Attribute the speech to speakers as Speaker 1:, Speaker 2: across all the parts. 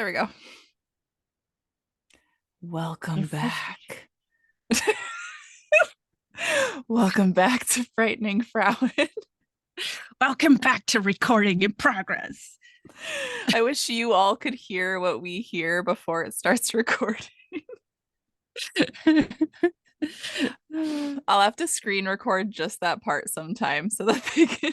Speaker 1: there we go. Welcome back. Welcome back to Frightening Frauen.
Speaker 2: Welcome back to Recording in Progress.
Speaker 1: I wish you all could hear what we hear before it starts recording. I'll have to screen record just that part sometime so that they can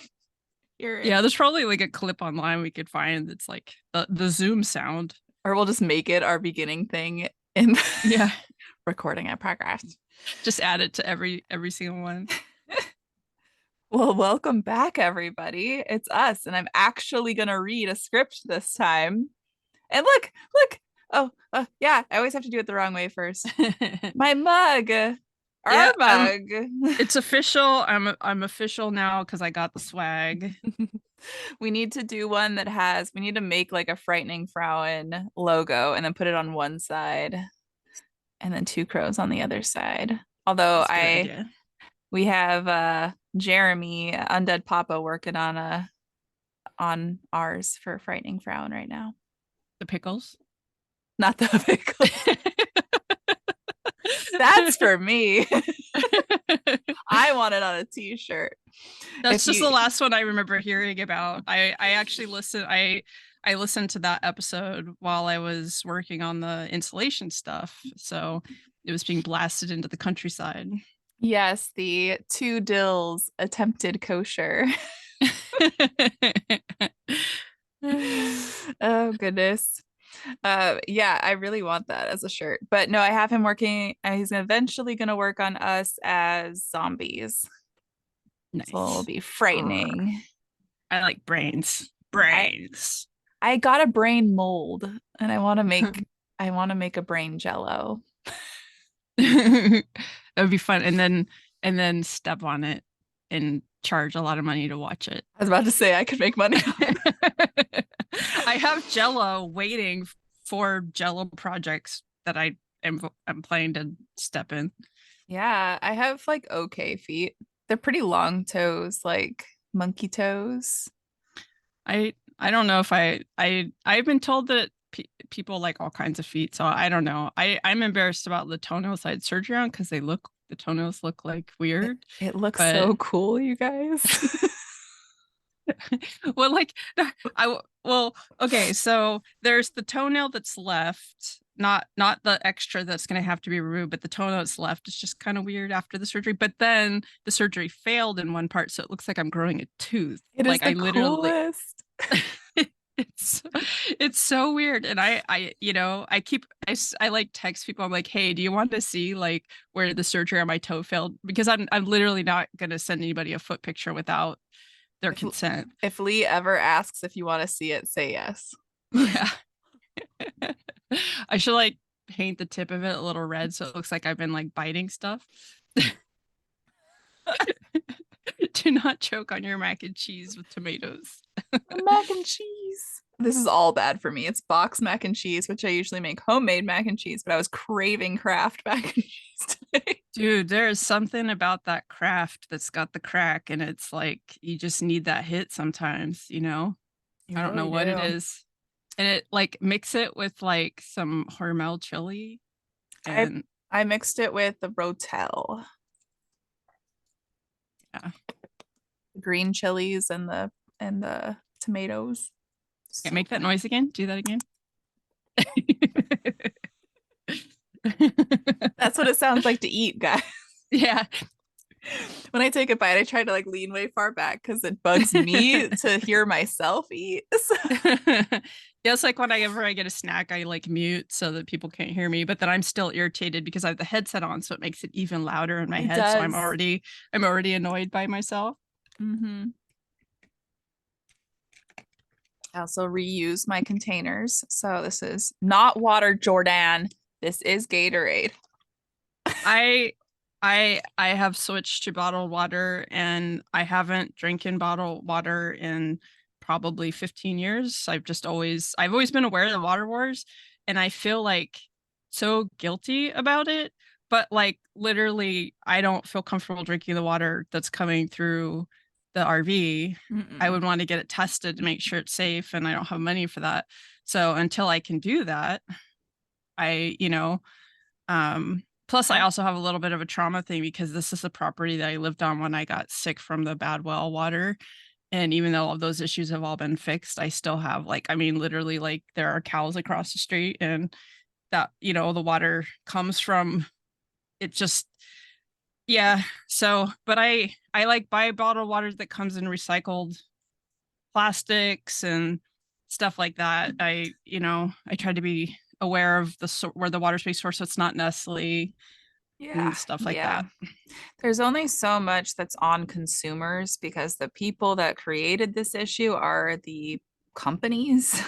Speaker 1: hear it.
Speaker 2: Yeah, there's probably like a clip online we could find that's like the Zoom sound.
Speaker 1: Or we'll just make it our beginning thing in
Speaker 2: Yeah,
Speaker 1: recording in progress.
Speaker 2: just add it to every single one.
Speaker 1: Well, welcome back, everybody. It's us, and I'm actually going to read a script this time. And look. Oh, yeah, I always have to do it the wrong way first. My mug, our mug.
Speaker 2: It's official. I'm official now because I got the swag.
Speaker 1: We need to do one that has, we need to make like a Frightening Frauen logo and then put it on one side and then two crows on the other side. Although we have Jeremy Undead Papa working on ours for Frightening Frauen right now.
Speaker 2: The pickles,
Speaker 1: not the pickles. That's for me. I want it on a t-shirt.
Speaker 2: That's just the last one I remember hearing about. I actually listened. I listened to that episode while I was working on the installation stuff. So it was being blasted into the countryside.
Speaker 1: Yes, the two dills attempted kosher. Oh goodness. Yeah, I really want that as a shirt. But no, I have him working. He's eventually going to work on us as zombies.
Speaker 2: Nice.
Speaker 1: So it'll be frightening.
Speaker 2: I like brains.
Speaker 1: I got a brain mold, and I want to make a brain jello.
Speaker 2: That would be fun. And then step on it and charge a lot of money to watch it.
Speaker 1: I was about to say I could make money.
Speaker 2: I have Jello waiting for Jello projects that I'm planning to step in.
Speaker 1: Yeah, I have like okay feet. They're pretty long toes, like monkey toes.
Speaker 2: I don't know if I've been told that people like all kinds of feet, so I don't know. I'm embarrassed about the toenails I had surgery on because the toenails look like weird.
Speaker 1: It looks so cool, you guys.
Speaker 2: Okay, so there's the toenail that's left, not the extra that's going to have to be removed, but the toenail that's left is just kind of weird after the surgery. But then the surgery failed in one part, so it looks like I'm growing a tooth.
Speaker 1: It is the coolest.
Speaker 2: It's so weird. And I like text people. I'm like, hey, do you want to see like where the surgery on my toe failed? Because I'm literally not gonna send anybody a foot picture without their consent.
Speaker 1: If Lee ever asks if you want to see it, say yes.
Speaker 2: Yeah. I should like paint the tip of it a little red so it looks like I've been like biting stuff. Do not choke on your mac and cheese with tomatoes.
Speaker 1: Mac and cheese. This is all bad for me. It's box mac and cheese, which I usually make homemade mac and cheese, but I was craving Kraft mac and cheese today.
Speaker 2: Dude, there is something about that Kraft that's got the crack, and it's like you just need that hit sometimes, you know? I don't know what it is. And it like mix it with like some Hormel chili. And
Speaker 1: I mixed it with the Rotel.
Speaker 2: Yeah.
Speaker 1: Green chilies and the tomatoes.
Speaker 2: Can't make that noise again. Do that again.
Speaker 1: That's what it sounds like to eat, guys.
Speaker 2: Yeah.
Speaker 1: When I take a bite, I try to like lean way far back because it bugs me to hear myself eat.
Speaker 2: Yeah, it's like whenever I get a snack, I like mute so that people can't hear me. But then I'm still irritated because I have the headset on, so it makes it even louder in my head. So I'm already annoyed by myself.
Speaker 1: Mm-hmm. I also reuse my containers. So this is not water, Jordan. This is Gatorade.
Speaker 2: I have switched to bottled water, and I haven't drinking bottled water in probably 15 years. I've always been aware of the water wars, and I feel like so guilty about it. But like literally, I don't feel comfortable drinking the water that's coming through the RV, I
Speaker 1: Mm-mm.
Speaker 2: would want to get it tested to make sure it's safe, and I don't have money for that. So until I can do that, I, plus I
Speaker 1: I,
Speaker 2: also have a little bit of a trauma thing because this is the property that I lived on when I got sick from the bad well water. And even though all of those issues have all been fixed, I still have like, I mean, literally, like there are cows across the street, and that, the water comes from it just, yeah. So, but I like buy bottled water that comes in recycled plastics and stuff like that. I try to be aware of where the water space source, so it's not Nestle
Speaker 1: yeah,
Speaker 2: and stuff like
Speaker 1: yeah.
Speaker 2: that.
Speaker 1: There's only so much that's on consumers because the people that created this issue are the companies.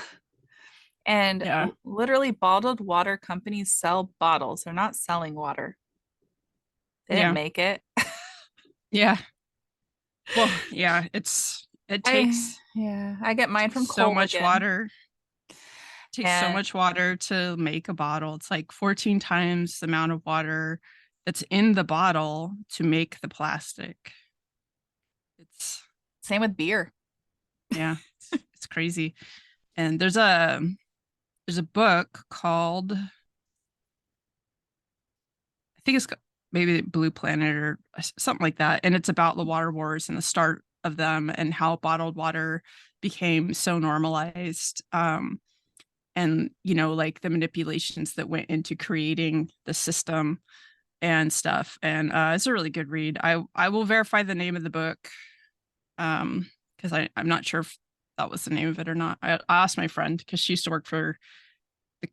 Speaker 1: And
Speaker 2: Yeah.
Speaker 1: literally, bottled water companies sell bottles. They're not selling water. They didn't
Speaker 2: Yeah.
Speaker 1: make it.
Speaker 2: Yeah. Well, yeah, it
Speaker 1: I get mine from
Speaker 2: so much
Speaker 1: Colligan.
Speaker 2: water. Takes so
Speaker 1: And
Speaker 2: much water to make a bottle. It's like 14 times the amount of water that's in the bottle to make the plastic. It's
Speaker 1: same with beer.
Speaker 2: yeah, it's crazy. And there's a book called, I think it's maybe Blue Planet or something like that, and it's about the water wars and the start of them and how bottled water became so normalized. And like the manipulations that went into creating the system and stuff. And it's a really good read. I will verify the name of the book, because I'm not sure if that was the name of it or not. I asked my friend because she used to work for the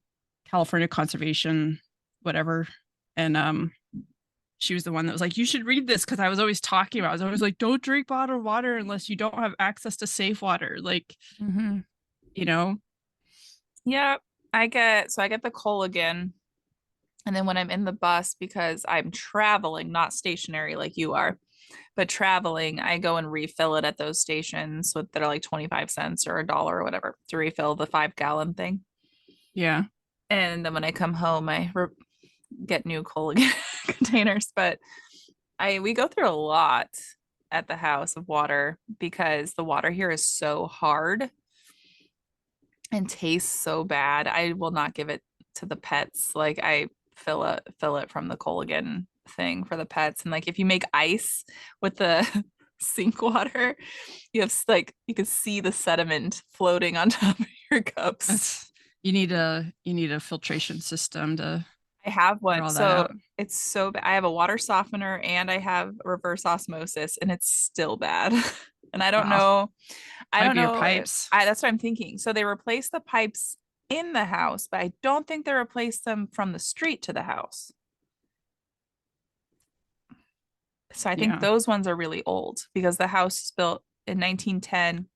Speaker 2: California Conservation whatever, and she was the one that was like, you should read this, because I was always talking about it. I was always like, don't drink bottled water unless you don't have access to safe water, like,
Speaker 1: Mm-hmm.
Speaker 2: you know.
Speaker 1: Yeah, I get the Colligan. And then when I'm in the bus, because I'm traveling, not stationary like you are, but traveling, I go and refill it at those stations that are like 25 cents or $1 or whatever to refill the 5 gallon thing.
Speaker 2: Yeah.
Speaker 1: And then when I come home, get new Colgate containers. But we go through a lot at the house of water because the water here is so hard and tastes so bad. I will not give it to the pets. Like I fill it from the Colgate thing for the pets. And like if you make ice with the sink water, you can see the sediment floating on top of your cups.
Speaker 2: That's you need a filtration system to
Speaker 1: I have
Speaker 2: clear
Speaker 1: one.
Speaker 2: all that
Speaker 1: So
Speaker 2: out.
Speaker 1: it's so bad. I have a water softener and I have reverse osmosis and it's still bad. And I don't
Speaker 2: Wow.
Speaker 1: know. I
Speaker 2: Might
Speaker 1: don't
Speaker 2: be your
Speaker 1: know.
Speaker 2: pipes.
Speaker 1: That's what I'm thinking. So they replaced the pipes in the house, but I don't think they replaced them from the street to the house. So I think
Speaker 2: Yeah.
Speaker 1: those ones are really old because the house is built in 1910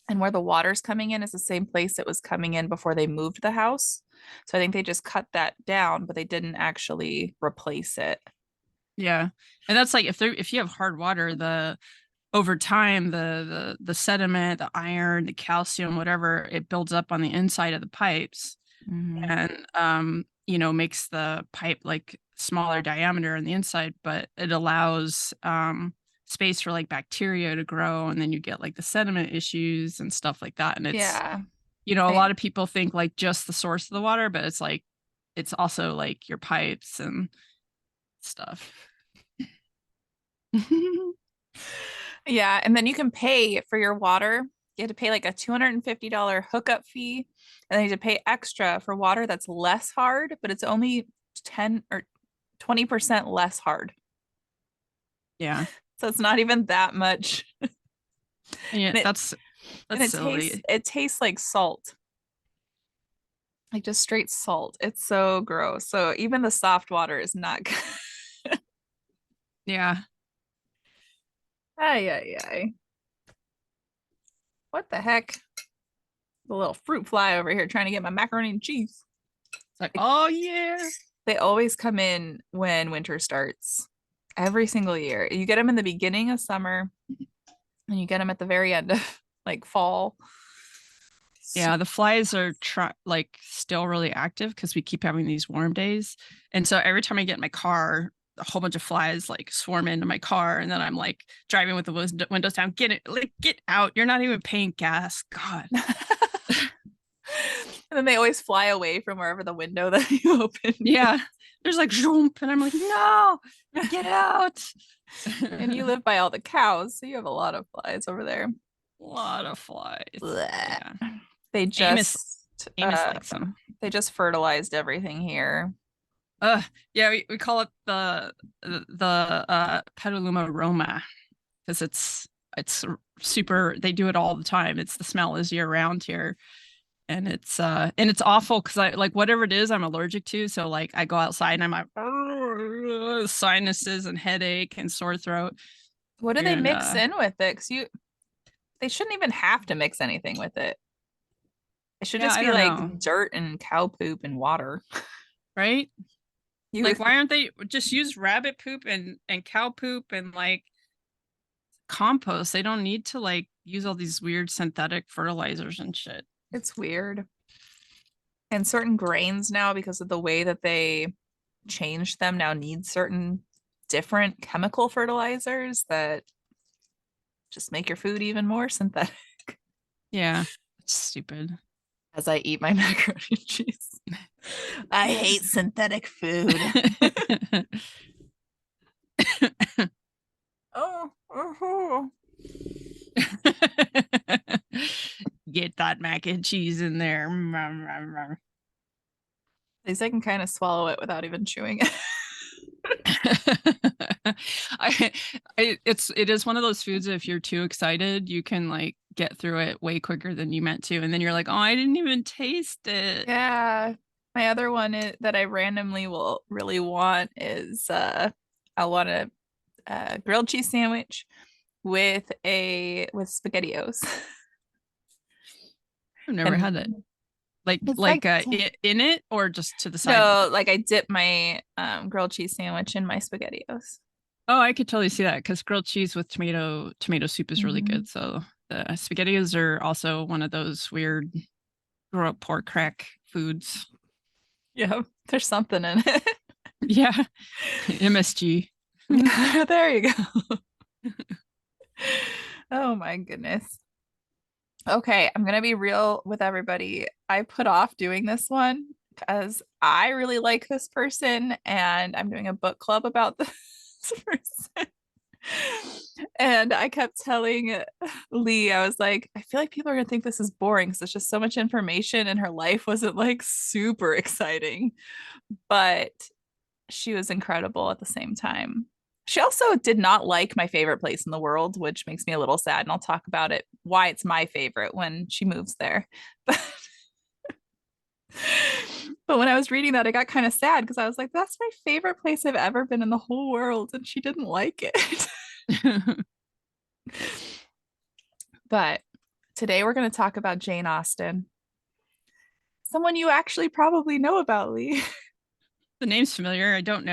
Speaker 1: and where the water's coming in is the same place it was coming in before they moved the house. So I think they just cut that down, but they didn't actually replace it.
Speaker 2: Yeah. And that's like if you have hard water, the over time the sediment, the iron, the calcium, whatever, it builds up on the inside of the pipes,
Speaker 1: Mhm.
Speaker 2: and makes the pipe like smaller diameter on the inside, but it allows space for like bacteria to grow, and then you get like the sediment issues and stuff like that. And it's,
Speaker 1: Yeah.
Speaker 2: a
Speaker 1: I
Speaker 2: lot of people think like just the source of the water, but it's like it's also like your pipes and stuff.
Speaker 1: Yeah, and then you can pay for your water. You have to pay like a $250 hookup fee, and then you have to pay extra for water that's less hard, but it's only 10 or 20% less hard.
Speaker 2: Yeah.
Speaker 1: So it's not even that much.
Speaker 2: And yeah,
Speaker 1: And it
Speaker 2: that's
Speaker 1: and it tastes
Speaker 2: silly.
Speaker 1: it tastes like salt. Like just straight salt. It's so gross. So even the soft water is not good.
Speaker 2: Yeah.
Speaker 1: Ay, ay, ay. What the heck? The little fruit fly over here trying to get my macaroni and cheese.
Speaker 2: It's like, oh yeah.
Speaker 1: They always come in when winter starts. Every single year. You get them in the beginning of summer and you get them at the very end of like fall.
Speaker 2: Yeah, the flies are like still really active because we keep having these warm days. And so every time I get in my car, a whole bunch of flies like swarm into my car, and then I'm like driving with the windows down. Get it, like get out! You're not even paying gas. God.
Speaker 1: And then they always fly away from wherever the window that you opened is.
Speaker 2: Yeah, there's like zoom, and I'm like, no, get out.
Speaker 1: And you live by all the cows, so you have a lot of flies over there.
Speaker 2: A lot of flies.
Speaker 1: Blech.
Speaker 2: Yeah,
Speaker 1: They
Speaker 2: Amos
Speaker 1: just
Speaker 2: Amos likes them.
Speaker 1: they just fertilized everything here.
Speaker 2: Yeah, we call it the Petaluma Roma because it's super. They do it all the time. It's the smell is year round here, and it's awful because I like whatever it is I'm allergic to. So like I go outside and I'm like sinuses and headache and sore throat.
Speaker 1: What do they
Speaker 2: And
Speaker 1: mix in with it? Because they shouldn't even have to mix anything with it. It should
Speaker 2: yeah,
Speaker 1: just
Speaker 2: I
Speaker 1: be
Speaker 2: don't
Speaker 1: like
Speaker 2: know,
Speaker 1: dirt and cow poop and water.
Speaker 2: right?
Speaker 1: You
Speaker 2: Like
Speaker 1: would
Speaker 2: why aren't they just use rabbit poop and cow poop and like compost? They don't need to like use all these weird synthetic fertilizers and shit.
Speaker 1: it's weird. And certain grains now, because of the way that they changed them, now need certain different chemical fertilizers that just make your food even more synthetic.
Speaker 2: Yeah, it's stupid.
Speaker 1: As I eat my macaroni and cheese. I hate synthetic food. Oh, oh.
Speaker 2: Get that mac and cheese in there.
Speaker 1: At least I can kind of swallow it without even chewing it.
Speaker 2: I, it is one of those foods that if you're too excited, you can like get through it way quicker than you meant to, and then you're like, oh, I didn't even taste it.
Speaker 1: Yeah. My other one that I randomly will really want is I want a grilled cheese sandwich with SpaghettiOs.
Speaker 2: I've never
Speaker 1: And
Speaker 2: had it. Like
Speaker 1: it's like
Speaker 2: in it or just to the side with
Speaker 1: no,
Speaker 2: it.
Speaker 1: like I dip my grilled cheese sandwich in my SpaghettiOs.
Speaker 2: Oh, I could totally see that because grilled cheese with tomato soup is really
Speaker 1: Mhm.
Speaker 2: good. So the spaghettios are also one of those weird grow up pork crack foods.
Speaker 1: Yeah, there's something in it.
Speaker 2: Yeah, MSG.
Speaker 1: There you go. Oh my goodness. Okay, I'm gonna be real with everybody. I put off doing this one because I really like this person and I'm doing a book club about this person. And I kept telling Lee, I was like, I feel like people are gonna think this is boring because it's just so much information and her life wasn't like super exciting, but she was incredible at the same time. She also did not like my favorite place in the world, which makes me a little sad. And I'll talk about it, why it's my favorite when she moves there. But when I was reading that, I got kind of sad because I was like, that's my favorite place I've ever been in the whole world. And she didn't like it. But today we're going to talk about Jane Austen, someone you actually probably know about, Lee.
Speaker 2: The name's familiar. I don't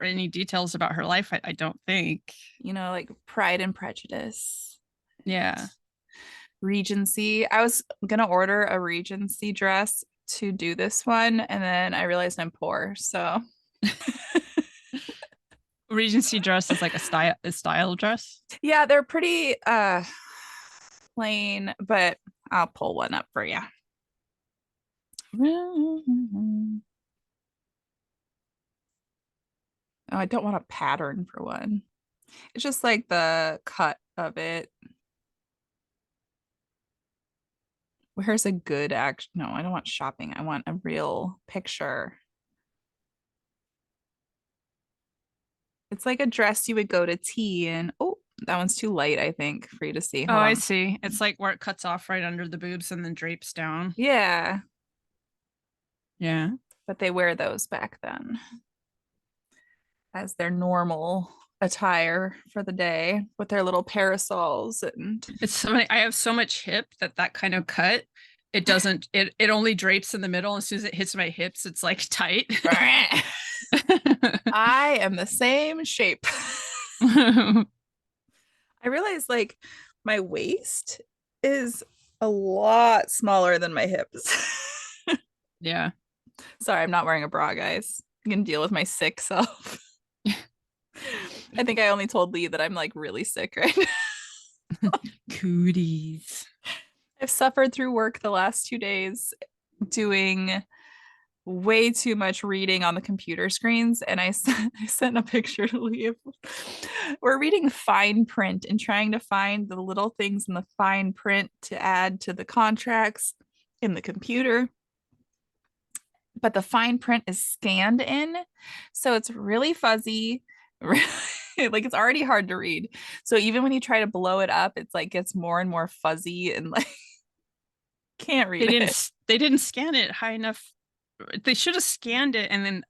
Speaker 2: any details about her life. I don't think.
Speaker 1: You know, like Pride and Prejudice,
Speaker 2: Yeah.
Speaker 1: Regency. I was gonna order a Regency dress to do this one, and then I realized I'm poor. So
Speaker 2: Regency dress is like a style dress.
Speaker 1: yeah, they're pretty plain, but I'll pull one up for you. Oh, I don't want a pattern for one. It's just like the cut of it. Where's a good act? No, I don't want shopping. I want a real picture. It's like a dress you would go to tea in. Oh, that one's too light, I think, for you to see.
Speaker 2: Oh,
Speaker 1: Hold
Speaker 2: I
Speaker 1: on.
Speaker 2: see. It's like where it cuts off right under the boobs and then drapes down.
Speaker 1: Yeah,
Speaker 2: Yeah.
Speaker 1: but they wear those back then as their normal attire for the day with their little parasols and
Speaker 2: It's so many, I have so much hip that that kind of cut, it doesn't it only drapes in the middle. As soon as it hits my hips, it's like tight.
Speaker 1: I am the same shape. I realize like my waist is a lot smaller than my hips.
Speaker 2: Yeah.
Speaker 1: Sorry, I'm not wearing a bra, guys. You can deal with my sick self. I think I only told Lee that I'm like really sick right now.
Speaker 2: Cooties.
Speaker 1: I've suffered through work the last 2 days doing way too much reading on the computer screens. And I sent a picture to Lee. We're reading fine print and trying to find the little things in the fine print to add to the contracts in the computer. But the fine print is scanned in. So it's really fuzzy. Like it's already hard to read. So even when you try to blow it up, it's like gets more and more fuzzy and like can't read it.
Speaker 2: They didn't scan it high enough. They should have scanned it and then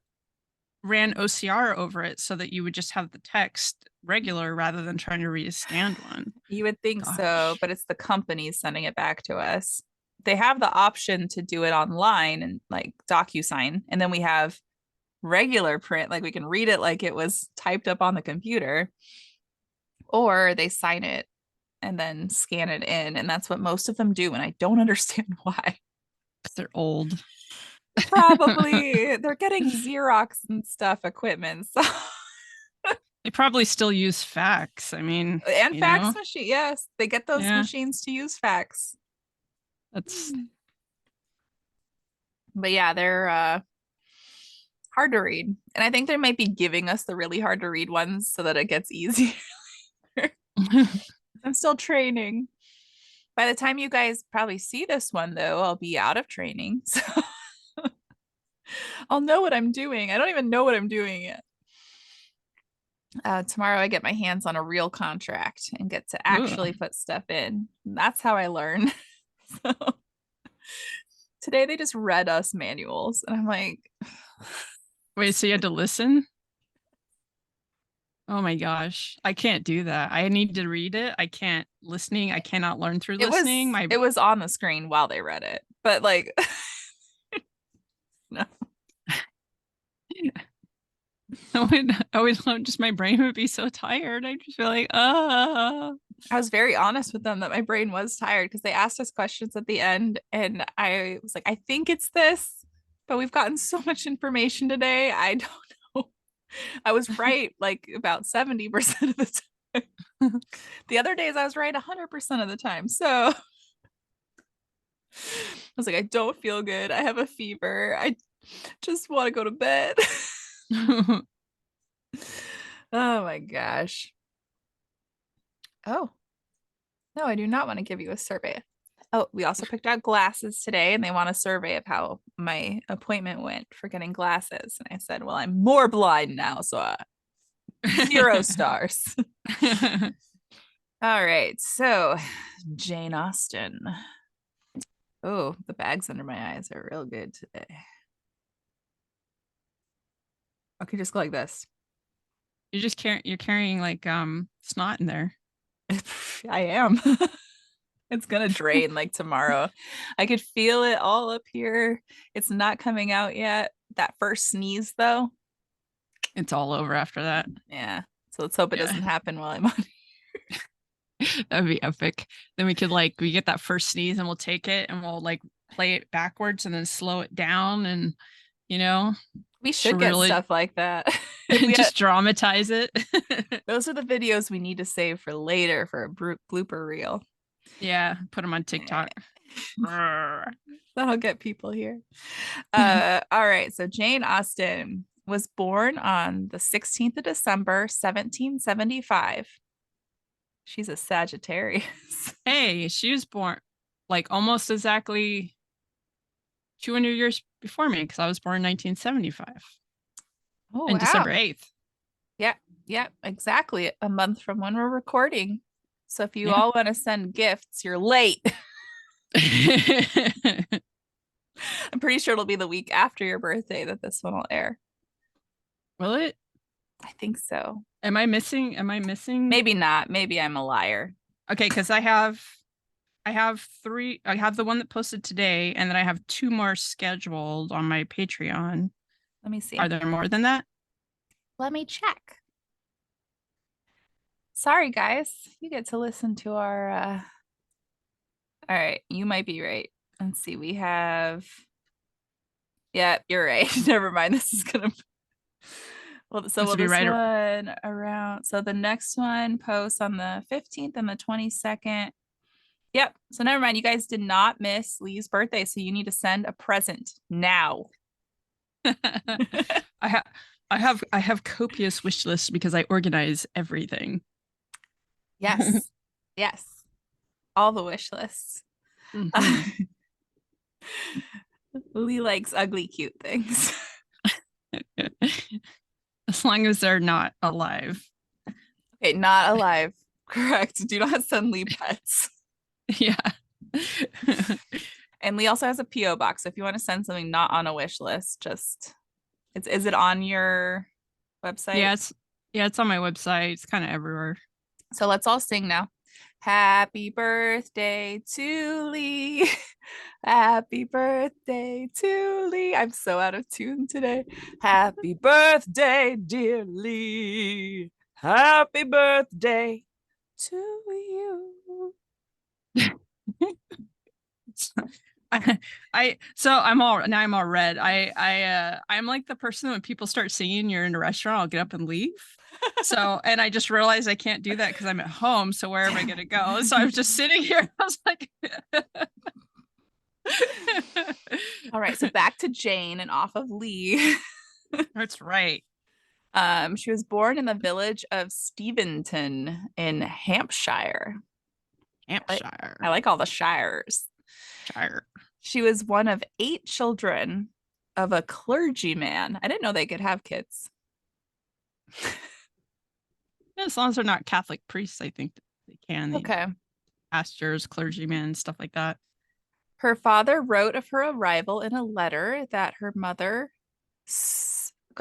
Speaker 2: ran OCR over it so that you would just have the text regular rather than trying to read a scanned one.
Speaker 1: You would think so,
Speaker 2: Gosh.
Speaker 1: but it's the companies sending it back to us. They have the option to do it online and like DocuSign, and then we have regular print, like we can read it like it was typed up on the computer, or they sign it and then scan it in, and that's what most of them do, and I don't understand why.
Speaker 2: They're old.
Speaker 1: Probably they're getting Xerox and stuff equipment, so
Speaker 2: They probably still use fax. I mean,
Speaker 1: and fax machine. Yes, they get those
Speaker 2: yeah,
Speaker 1: machines to use fax.
Speaker 2: that's
Speaker 1: But yeah, they're hard to read. And I think they might be giving us the really hard to read ones so that it gets easier. I'm still training. By the time you guys probably see this one, though, I'll be out of training. So I'll know what I'm doing. I don't even know what I'm doing yet. Tomorrow, I get my hands on a real contract and get to
Speaker 2: ugh.
Speaker 1: actually put stuff in. That's how I learn. So today, they just read us manuals. And I'm like,
Speaker 2: Wait, so you had to listen? Oh my gosh. I can't do that. I need to read it. I can't listening. I cannot learn through
Speaker 1: it was
Speaker 2: listening. My
Speaker 1: it was on the screen while they read it. But like no.
Speaker 2: I would just my brain would be so tired. I'd just be like,
Speaker 1: I was very honest with them that my brain was tired because they asked us questions at the end and I was like, I think it's this, but we've gotten so much information today. I don't know. I was right like about 70% of the time. The other days I was right 100% of the time. So I was like, I don't feel good. I have a fever. I just want to go to bed. Oh my gosh. Oh, no, I do not want to give you a survey. Oh, we also picked out glasses today and they want a survey of how my appointment went for getting glasses. And I said, well, I'm more blind now, so 0 stars. All right. So, Jane Austen. Oh, the bags under my eyes are real good today. Okay, just go like this.
Speaker 2: You're carrying like snot in there.
Speaker 1: I am. It's gonna drain like tomorrow. I could feel it all up here. It's not coming out yet. That first sneeze, though.
Speaker 2: It's all over after that.
Speaker 1: Yeah. So let's hope it
Speaker 2: Yeah.
Speaker 1: doesn't happen while I'm on.
Speaker 2: That'd be epic. Then we get that first sneeze and we'll take it and we'll like play it backwards and then slow it down and you know,
Speaker 1: We
Speaker 2: just
Speaker 1: should get
Speaker 2: really
Speaker 1: stuff like that. We
Speaker 2: just dramatize it.
Speaker 1: those are the videos we need to save for later for a blooper reel.
Speaker 2: Yeah, put them on TikTok.
Speaker 1: That'll get people here. All right. So Jane Austen was born on the 16th of December, 1775. She's a Sagittarius.
Speaker 2: Hey, she was born like almost exactly 200 years before me because I was born in 1975
Speaker 1: Oh,
Speaker 2: and
Speaker 1: wow.
Speaker 2: December 8th.
Speaker 1: Yeah, yeah, exactly. A month from when we're recording. So if you
Speaker 2: Yeah.
Speaker 1: all want to send gifts, you're late. I'm pretty sure it'll be the week after your birthday that this one will air.
Speaker 2: Will it?
Speaker 1: I think so.
Speaker 2: Am I missing? Am I missing?
Speaker 1: Maybe not. Maybe I'm a liar.
Speaker 2: Okay, because I have three. I have the one that posted today, and then I have two more scheduled on my Patreon.
Speaker 1: Let me see.
Speaker 2: Are there more than that?
Speaker 1: Let me check. Sorry, guys. You get to listen to our all right, you might be right. Let's see. We have yeah, you're right. Never mind. This is gonna Well, so
Speaker 2: This
Speaker 1: will
Speaker 2: would be
Speaker 1: this
Speaker 2: right.
Speaker 1: one around, so the next one posts on the 15th and the 22nd. Yep. So never mind. You guys did not miss Lee's birthday. So you need to send a present now.
Speaker 2: I have I have copious wish lists because I organize everything.
Speaker 1: Yes. Yes. All the wish lists.
Speaker 2: Hmm.
Speaker 1: Lee likes ugly, cute things.
Speaker 2: As long as they're not alive.
Speaker 1: Okay, not alive. Correct. Do not send Lee pets.
Speaker 2: Yeah.
Speaker 1: And Lee also has a P.O. box. So if you want to send something not on a wish list, just it's is it on your website?
Speaker 2: Yeah, it's on my website. It's kind of everywhere.
Speaker 1: So let's all sing now. Happy birthday to Lee. Happy birthday to Lee. I'm so out of tune today. Happy birthday, dear Lee. Happy birthday to you.
Speaker 2: I'm all red. I'm like the person when people start singing you're in a restaurant, I'll get up and leave. So and I just realized I can't do that because I'm at home. So where am I gonna go? So I was just sitting here. I was like
Speaker 1: All right, so back to Jane and off of Lee.
Speaker 2: That's right.
Speaker 1: She was born in the village of Steventon in Hampshire. I
Speaker 2: Hampshire.
Speaker 1: like all the shires.
Speaker 2: Shire.
Speaker 1: She was one of 8 children of a clergyman. I didn't know they could have kids.
Speaker 2: As long as they're not Catholic priests, I think they can. They
Speaker 1: Okay.
Speaker 2: pastors, clergymen, stuff like that.
Speaker 1: Her father wrote of her arrival in a letter that her mother,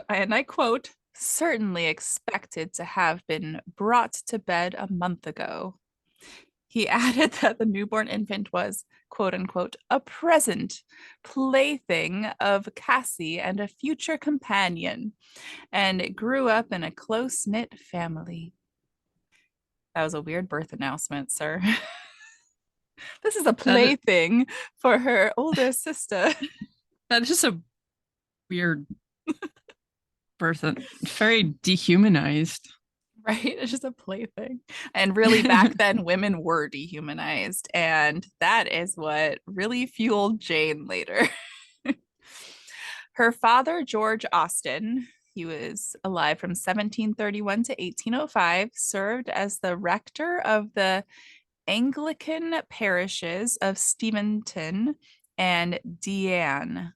Speaker 1: and I quote, certainly expected to have been brought to bed a month ago. He added that the newborn infant was, quote unquote, a present plaything of Cassie and a future companion, and it grew up in a close knit family. That was a weird birth announcement, sir. This is a
Speaker 2: That
Speaker 1: plaything for her older sister.
Speaker 2: that is just a weird birth. Very dehumanized.
Speaker 1: Right? It's just a plaything. And really, back then, women were dehumanized. And that is what really fueled Jane later. Her father, George Austen, he was alive from 1731 to 1805, served as the rector of the Anglican parishes of Steventon and Deane,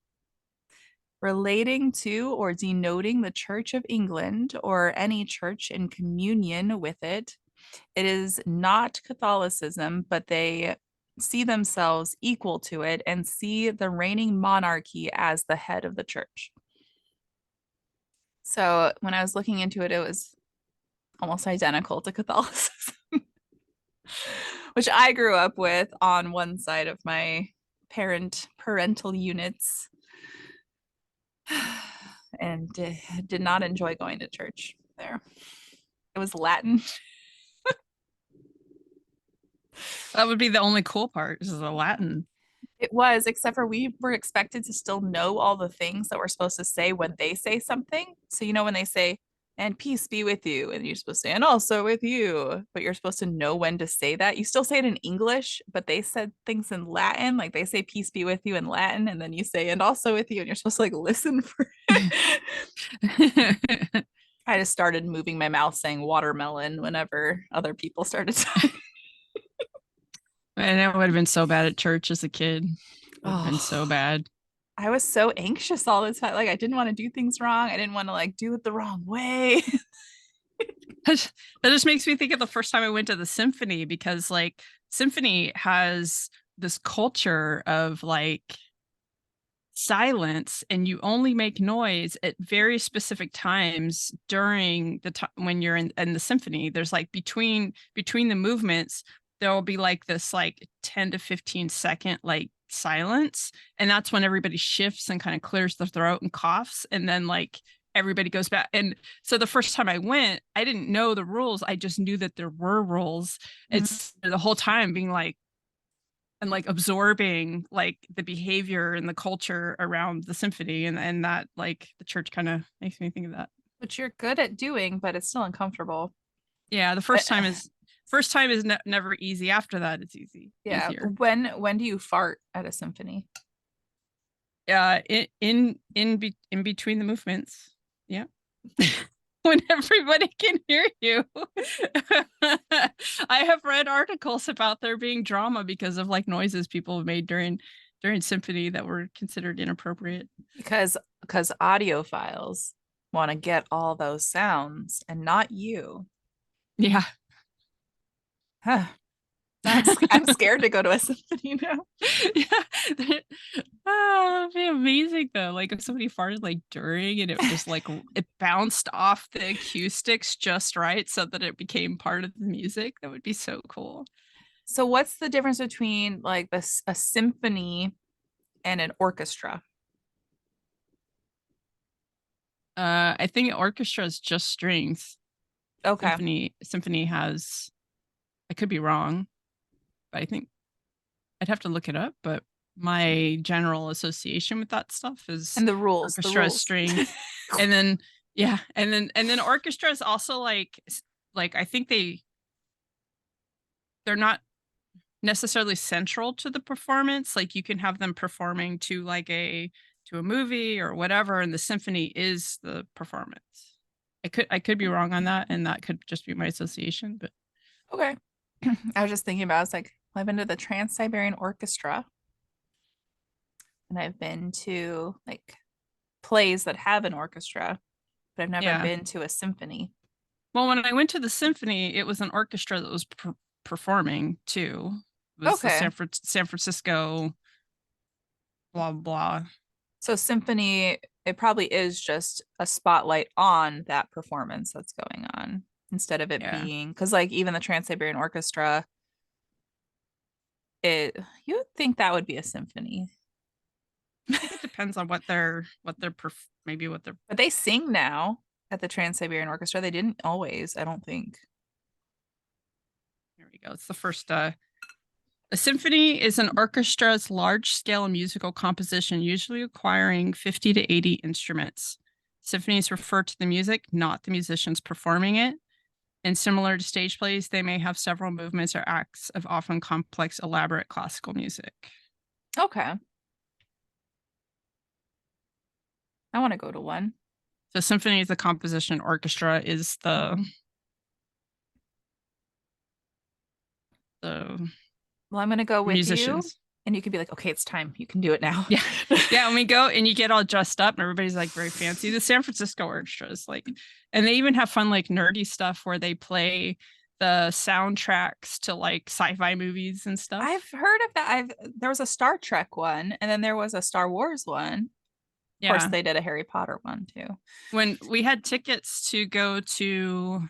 Speaker 1: relating to or denoting the Church of England or any church in communion with it. It is not Catholicism, but they see themselves equal to it and see the reigning monarchy as the head of the church. So when I was looking into it, it was almost identical to Catholicism, which I grew up with on one side of my parental units and did not enjoy going to church there. It was Latin.
Speaker 2: That would be the only cool part is the Latin.
Speaker 1: It was, except for we were expected to still know all the things that we're supposed to say when they say something. So, you know, when they say, and peace be with you, and you're supposed to say, and also with you, but you're supposed to know when to say that. You still say it in English, but they said things in Latin. Like they say, peace be with you in Latin, and then you say, and also with you, and you're supposed to like listen for
Speaker 2: And
Speaker 1: I just started moving my mouth saying watermelon whenever other people started talking.
Speaker 2: it would have been so bad at church as a kid. It would have been so
Speaker 1: Oh,
Speaker 2: bad.
Speaker 1: I was so anxious all the time. Like I didn't want to do things wrong. I didn't want to like do it the wrong way.
Speaker 2: That just makes me think of the first time I went to the symphony because like symphony has this culture of like silence and you only make noise at very specific times during the time when you're in the symphony. There's like between the movements there will be like this like 10 to 15 second like silence, and that's when everybody shifts and kind of clears the throat and coughs, and then like everybody goes back. And so the first time I went I didn't know the rules, I just knew that there were rules.
Speaker 1: Mhm.
Speaker 2: It's the whole time being like and like absorbing like the behavior and the culture around the symphony, and that like the church kind of makes me think of that.
Speaker 1: which you're good at doing, but it's still uncomfortable.
Speaker 2: Yeah, the
Speaker 1: Uh,
Speaker 2: first time is never easy. After that, it's
Speaker 1: yeah.
Speaker 2: easier.
Speaker 1: When do you fart at a symphony?
Speaker 2: In between the movements. Yeah. When everybody can hear you. I have read articles about there being drama because of like noises people have made during symphony that were considered inappropriate.
Speaker 1: Because audiophiles want to get all those sounds and not you.
Speaker 2: Yeah.
Speaker 1: Huh. I'm scared to go to a symphony now.
Speaker 2: Yeah. Oh, it'd be amazing though. Like if somebody farted like during and it just like it bounced off the acoustics just right so that it became part of the music. That would be so cool.
Speaker 1: So what's the difference between like this a symphony and an orchestra?
Speaker 2: I think orchestra is just strings.
Speaker 1: Okay.
Speaker 2: Symphony has, I could be wrong, but I think I'd have to look it up, but my general association with that stuff is
Speaker 1: And the
Speaker 2: orchestra is
Speaker 1: rules.
Speaker 2: string. And then yeah, and then orchestra is also like I think they're not necessarily central to the performance. Like you can have them performing to a movie or whatever, and the symphony is the performance. I could be wrong on that, and that could just be my association, but
Speaker 1: Okay. I was just thinking about, I was like, I've been to the Trans-Siberian Orchestra and I've been to like plays that have an orchestra, but I've never
Speaker 2: yeah.
Speaker 1: been to a symphony.
Speaker 2: Well, when I went to the symphony, it was an orchestra that was performing too. It was the
Speaker 1: Okay.
Speaker 2: San Francisco blah blah.
Speaker 1: So symphony, it probably is just a spotlight on that performance that's going on instead of it
Speaker 2: Yeah,
Speaker 1: being, because like even the Trans-Siberian Orchestra, it you would think that would be a symphony.
Speaker 2: I think it depends on what they're maybe what they're.
Speaker 1: But they sing now at the Trans-Siberian Orchestra. They didn't always, I don't think.
Speaker 2: Here we go. It's the first. A symphony is an orchestra's large-scale musical composition, usually requiring 50 to 80 instruments. Symphonies refer to the music, not the musicians performing it. And similar to stage plays, they may have several movements or acts of often complex, elaborate classical music.
Speaker 1: Okay. I want to go to one.
Speaker 2: So symphony is the composition, orchestra is the
Speaker 1: Well, I'm going to go with you
Speaker 2: musicians.
Speaker 1: and you can be like, okay, it's time. You can do it now.
Speaker 2: Yeah. Yeah. And we go and you get all dressed up and everybody's like very fancy. The San Francisco Orchestra is like, and they even have fun, like nerdy stuff where they play the soundtracks to like sci-fi movies and stuff.
Speaker 1: I've heard of that. There was a Star Trek one and then there was a Star Wars one. Of course,
Speaker 2: Yeah.
Speaker 1: they did a Harry Potter one too.
Speaker 2: When we had tickets to go to,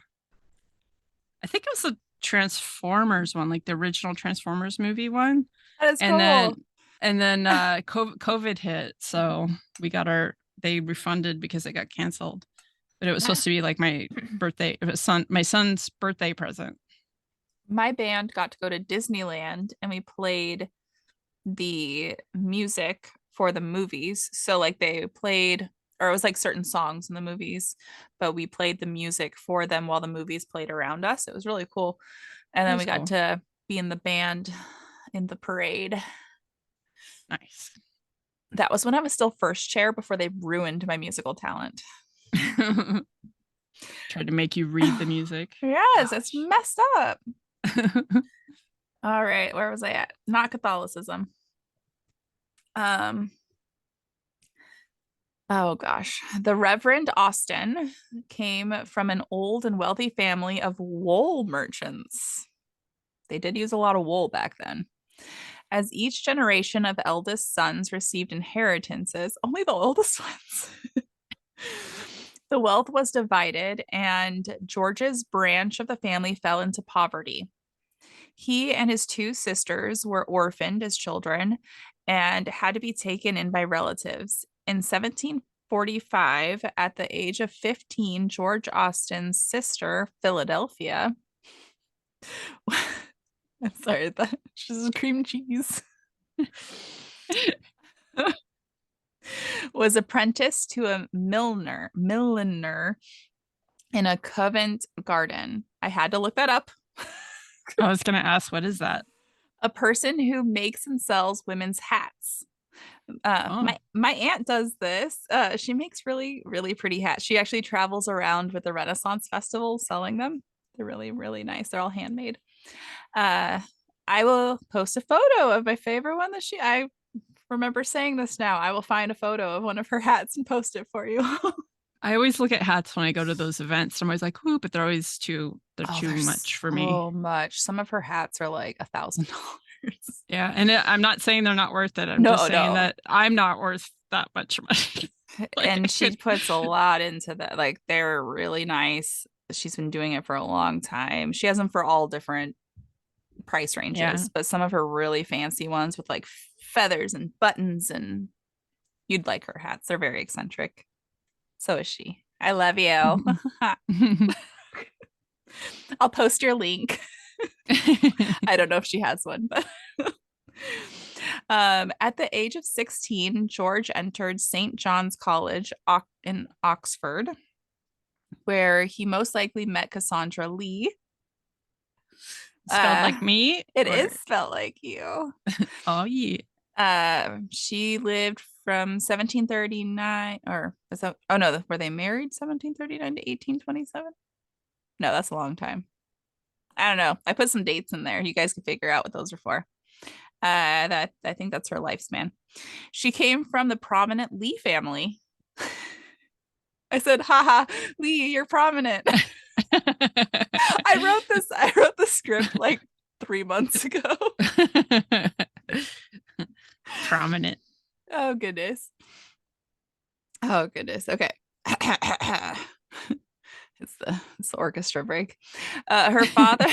Speaker 2: I think it was the Transformers one, like the original Transformers movie one.
Speaker 1: That is
Speaker 2: And then
Speaker 1: cool.
Speaker 2: COVID hit, so they refunded because it got canceled. But it was
Speaker 1: My,
Speaker 2: supposed to be like my son's birthday present.
Speaker 1: my band got to go to Disneyland and we played the music for the movies. So like they played, or it was like certain songs in the movies, but we played the music for them while the movies played around us. It was really cool. And
Speaker 2: That
Speaker 1: then
Speaker 2: was
Speaker 1: we got
Speaker 2: cool.
Speaker 1: to be in the band in the parade.
Speaker 2: Nice.
Speaker 1: That was when I was still first chair before they ruined my musical talent.
Speaker 2: Tried to make you read the music.
Speaker 1: Yes, it's
Speaker 2: Gosh.
Speaker 1: messed up. All right, where was I at? Not Catholicism. Um, oh gosh. The Reverend Austen came from an old and wealthy family of wool merchants. They did use a lot of wool back then. As each generation of eldest sons received inheritances, only the oldest ones. The wealth was divided, and George's branch of the family fell into poverty. He and his two sisters were orphaned as children and had to be taken in by relatives. In 1745, at the age of 15, George Austen's sister, Philadelphia, I'm sorry, that she's cream cheese. was apprenticed to a milliner in a Covent Garden. I had to look that up.
Speaker 2: I was gonna ask, what is that?
Speaker 1: A person who makes and sells women's hats.
Speaker 2: Oh,
Speaker 1: My aunt does this. She makes really pretty hats. She actually travels around with the Renaissance Festival selling them. They're really nice. They're all handmade. Uh, I will post a photo of my favorite one that I remember saying this now. I will find a photo of one of her hats and post it for you.
Speaker 2: I always look at hats when I go to those events. I'm always like, "Ooh," but they're
Speaker 1: Oh,
Speaker 2: too
Speaker 1: there's
Speaker 2: much for me.
Speaker 1: so much. Some of her hats are like $1,000.
Speaker 2: Yeah, and I'm not saying they're not worth it. I'm just
Speaker 1: No,
Speaker 2: saying
Speaker 1: no.
Speaker 2: that I'm not worth that much money.
Speaker 1: And she
Speaker 2: Like,
Speaker 1: puts a lot into that. Like they're really nice. She's been doing it for a long time. She has them for all different price
Speaker 2: yeah.
Speaker 1: ranges, but some of her really fancy ones with like feathers and buttons, and you'd like her hats. They're very eccentric. So is she. I love you. I'll post your link. I don't know if she has one, but at the age of 16, George entered St. John's College in Oxford, where he most likely met Cassandra Lee.
Speaker 2: Spelled
Speaker 1: Uh,
Speaker 2: like me,
Speaker 1: it is
Speaker 2: or
Speaker 1: spelled like you.
Speaker 2: oh yeah.
Speaker 1: She lived from 1739, or is that, oh no, were they married 1739 to 1827? No, that's a long time. I don't know. I put some dates in there. You guys can figure out what those are for. That I think that's her lifespan. She came from the prominent Lee family. I said, haha, Lee, you're prominent. I wrote the script like 3 months ago.
Speaker 2: Prominent.
Speaker 1: Oh goodness. Oh goodness. Okay. It's the orchestra break. Her father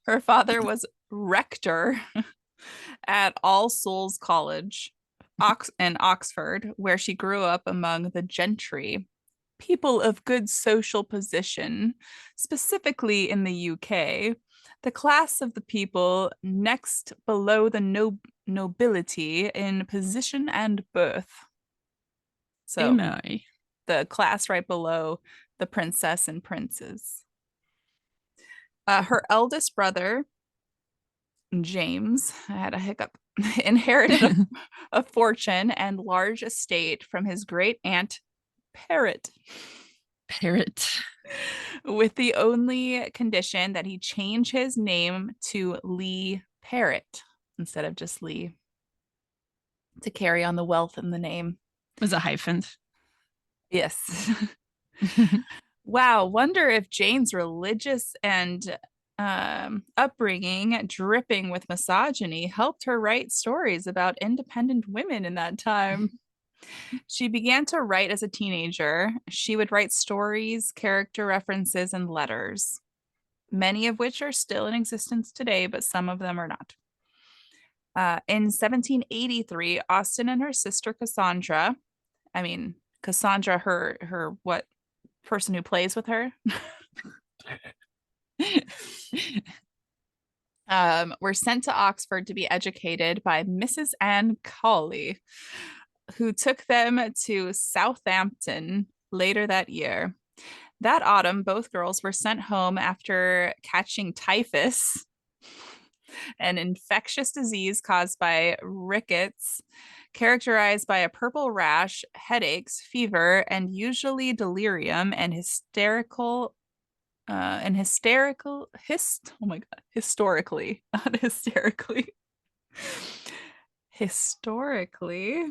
Speaker 1: her father was rector at All Souls College, in Oxford, where she grew up among the gentry, people of good social position, specifically in the UK, the class of the people next below the nobility in position and birth. So
Speaker 2: Am I?
Speaker 1: the class right below the princess and princes. Her eldest brother, James, I had a hiccup, inherited a fortune and large estate from his great aunt Parrot,
Speaker 2: Parrot.
Speaker 1: with the only condition that he change his name to Lee Parrot instead of just Lee, to carry on the wealth in the name.
Speaker 2: Was it hyphens?
Speaker 1: Yes. Wow, wonder if Jane's religious and upbringing, dripping with misogyny, helped her write stories about independent women in that time. She began to write as a teenager. She would write stories, character references, and letters, many of which are still in existence today, but some of them are not. In 1783, Austen and her sister Cassandra, I mean, Cassandra, her what person who plays with her, were sent to Oxford to be educated by Mrs. Anne Cawley, who took them to Southampton later that year. That autumn, both girls were sent home after catching typhus, an infectious disease caused by rickets, characterized by a purple rash, headaches, fever, and usually delirium and oh my god, historically, not hysterically. Historically,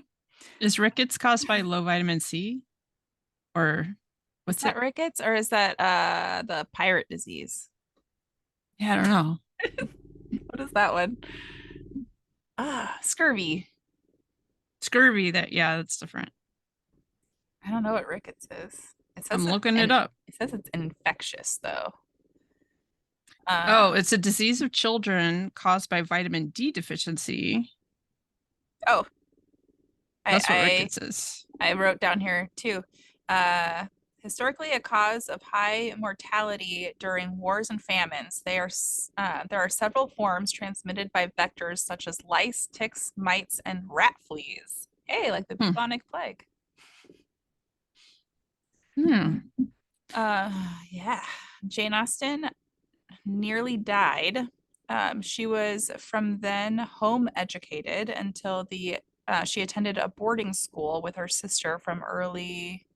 Speaker 2: Is rickets caused by low vitamin C? Or
Speaker 1: is
Speaker 2: what's
Speaker 1: that
Speaker 2: it?
Speaker 1: rickets or is that the pirate disease?
Speaker 2: Yeah, I don't know.
Speaker 1: What is that one? Scurvy.
Speaker 2: Scurvy, that yeah, that's different.
Speaker 1: I don't know what rickets is.
Speaker 2: I'm looking it up.
Speaker 1: It says it's infectious though.
Speaker 2: Oh,
Speaker 1: Uh
Speaker 2: it's a disease of children caused by vitamin D deficiency.
Speaker 1: oh, I
Speaker 2: That's what
Speaker 1: I
Speaker 2: rickets is.
Speaker 1: I wrote down here too. Uh, Historically, a cause of high mortality during wars and famines. There are several forms transmitted by vectors such as lice, ticks, mites, and rat fleas. Hey, like the
Speaker 2: Hmm.
Speaker 1: bubonic plague.
Speaker 2: Hmm.
Speaker 1: Uh, yeah. Jane Austen nearly died. She was from then home educated until she attended a boarding school with her sister from early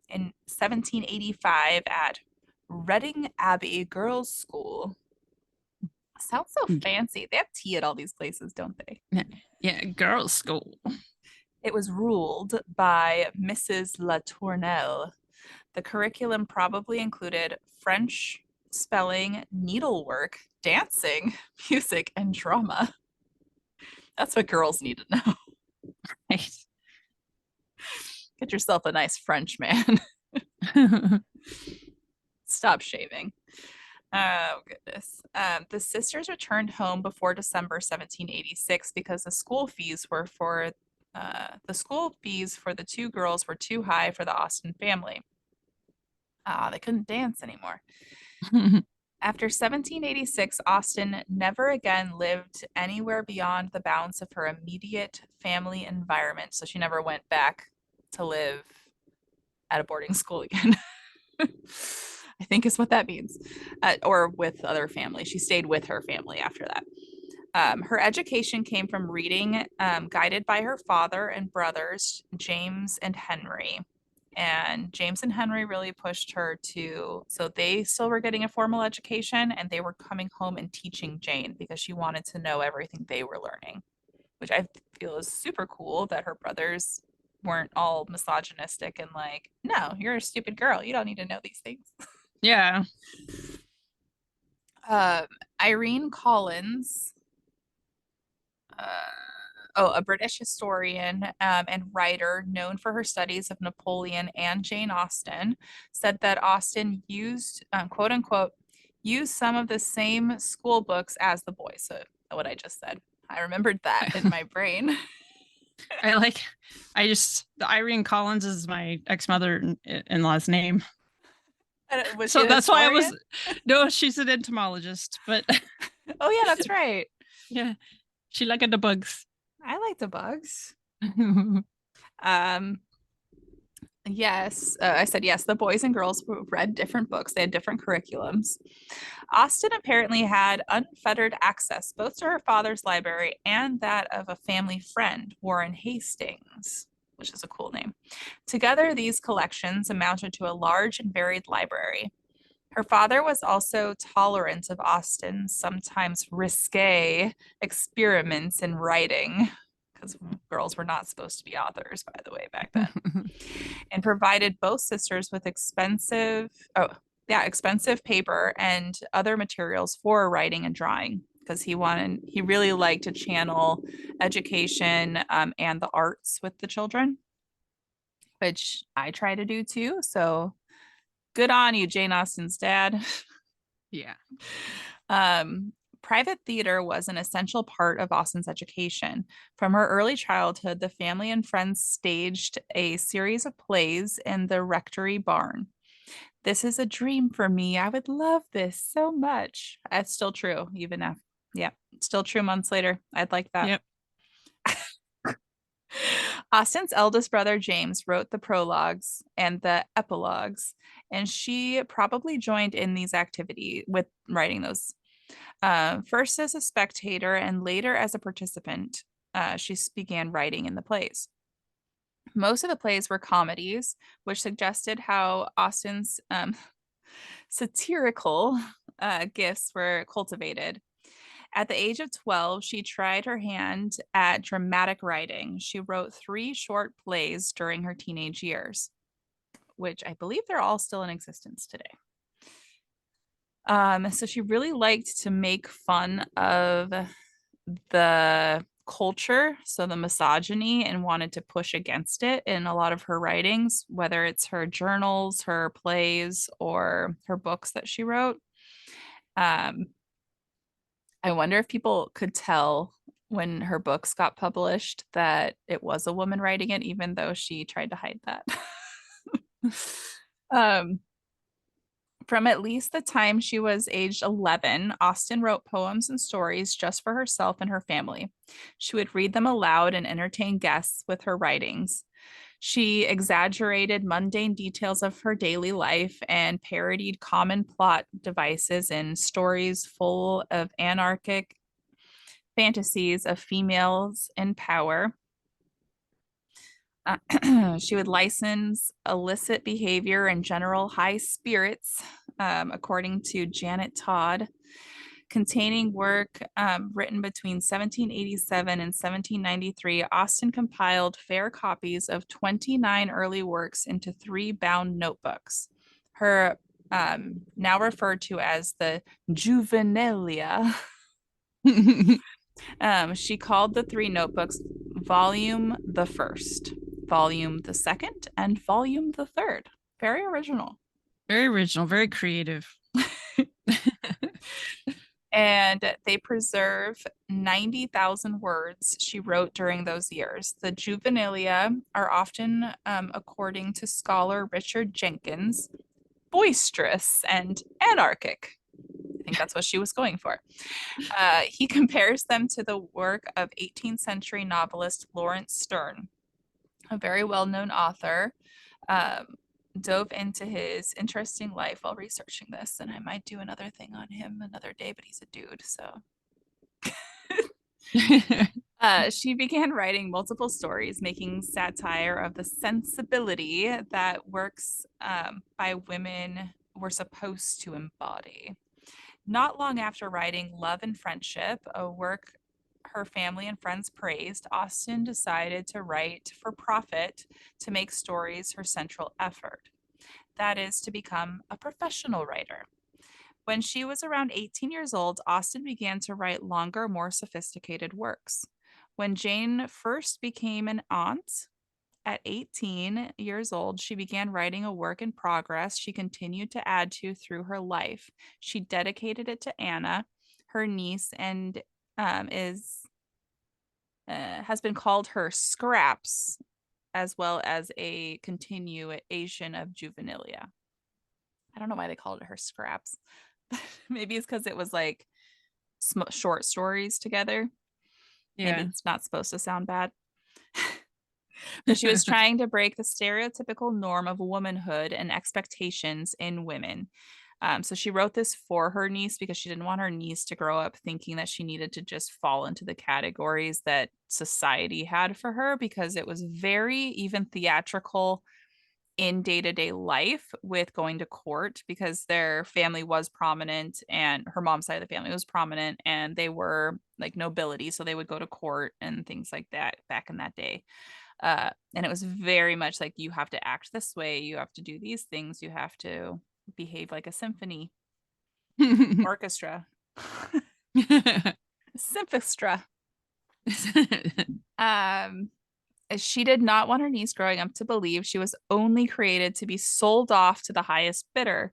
Speaker 1: in 1785 at Reading Abbey Girls' School. Sounds so fancy. They have tea at all these places, don't they?
Speaker 2: Yeah, yeah, girls' school.
Speaker 1: It was ruled by Mrs. Latournelle. The curriculum probably included French, spelling, needlework, dancing, music, and drama. That's what girls need to know.
Speaker 2: Right.
Speaker 1: Get yourself a nice French man. Stop shaving. Oh, goodness. The sisters returned home before December 1786 because the school fees for the two girls were too high for the Austen family. They couldn't dance anymore. After 1786, Austen never again lived anywhere beyond the bounds of her immediate family environment. So she never went back to live at a boarding school again. I think is what that means, or with other family. She stayed with her family after that. Her education came from reading, guided by her father and brothers, James and Henry. And James and Henry really pushed her so they still were getting a formal education and they were coming home and teaching Jane because she wanted to know everything they were learning, which I feel is super cool that her brothers weren't all misogynistic and like, no, you're a stupid girl. You don't need to know these things.
Speaker 2: Yeah.
Speaker 1: Um, Irene Collins, a British historian and writer known for her studies of Napoleon and Jane Austen, said that Austen used, quote unquote, used some of the same school books as the boys. So, what I just said. I remembered that in my brain.
Speaker 2: I like, the Irene Collins is my ex-mother in law's name.
Speaker 1: Was she
Speaker 2: So
Speaker 1: a
Speaker 2: that's why
Speaker 1: historian?
Speaker 2: no, she's an entomologist, but
Speaker 1: Oh, yeah, that's right.
Speaker 2: yeah, she liked the bugs.
Speaker 1: I like the bugs. Um, yes, I said yes. The boys and girls read different books. They had different curriculums. Austen apparently had unfettered access both to her father's library and that of a family friend, Warren Hastings, which is a cool name. Together, these collections amounted to a large and varied library. Her father was also tolerant of Austen's sometimes risque experiments in writing, because girls were not supposed to be authors, by the way, back then, and provided both sisters with expensive paper and other materials for writing and drawing because he really liked to channel education and the arts with the children, which I try to do too. So good on you, Jane Austen's dad.
Speaker 2: Yeah.
Speaker 1: Um, Private theater was an essential part of Austen's education. From her early childhood, the family and friends staged a series of plays in the rectory barn. This is a dream for me. I would love this so much. It's still true, even after, yeah, still true months later. I'd like that.
Speaker 2: Yep.
Speaker 1: Austen's eldest brother, James, wrote the prologues and the epilogues, and she probably joined in these activities with writing those. First as a spectator and later as a participant, she began writing in the plays. Most of the plays were comedies, which suggested how Austen's satirical gifts were cultivated. At the age of 12, she tried her hand at dramatic writing. She wrote 3 short plays during her teenage years, which I believe they're all still in existence today. So she really liked to make fun of the culture, so the misogyny, and wanted to push against it in a lot of her writings, whether it's her journals, her plays, or her books that she wrote. Um, I wonder if people could tell when her books got published that it was a woman writing it, even though she tried to hide that. um, from at least the time she was aged 11, Austen wrote poems and stories just for herself and her family. She would read them aloud and entertain guests with her writings. She exaggerated mundane details of her daily life and parodied common plot devices in stories full of anarchic fantasies of females in power. She would license illicit behavior and general high spirits, according to Janet Todd, containing work written between 1787 and 1793. Austen compiled fair copies of 29 early works into 3 bound notebooks. Her now referred to as the Juvenilia. She called the 3 notebooks Volume the First, Volume the Second, and Volume the Third. Very original.
Speaker 2: Very original, very creative.
Speaker 1: And they preserve 90,000 words she wrote during those years. The juvenilia are often, according to scholar Richard Jenkins, boisterous and anarchic. I think that's what she was going for. He compares them to the work of 18th century novelist Lawrence Sterne, a very well known author. Dove into his interesting life while researching this, and I might do another thing on him another day, but he's a dude, so. She began writing multiple stories, making satire of the sensibility that works by women were supposed to embody. Not long after writing Love and Friendship, a work her family and friends praised, Austen decided to write for profit to make stories her central effort. That is, to become a professional writer. When she was around 18 years old, Austen began to write longer, more sophisticated works. When Jane first became an aunt at 18 years old, she began writing a work in progress she continued to add to through her life. She dedicated it to Anna, her niece, and is has been called her Scraps, as well as a continuation of Juvenilia. I don't know why they called it her Scraps. Maybe it's because it was like short stories together. Maybe
Speaker 2: Yeah.
Speaker 1: it's not supposed to sound bad. But she was trying to break the stereotypical norm of womanhood and expectations in women. So she wrote this for her niece because she didn't want her niece to grow up thinking that she needed to just fall into the categories that society had for her, because it was very even theatrical in day-to-day life with going to court, because their family was prominent and her mom's side of the family was prominent and they were like nobility, so they would go to court and things like that back in that day. And it was very much like, you have to act this way, you have to do these things, you have to behave like a symphony orchestra. Symphostra. um she did not want her niece growing up to believe she was only created to be sold off to the highest bidder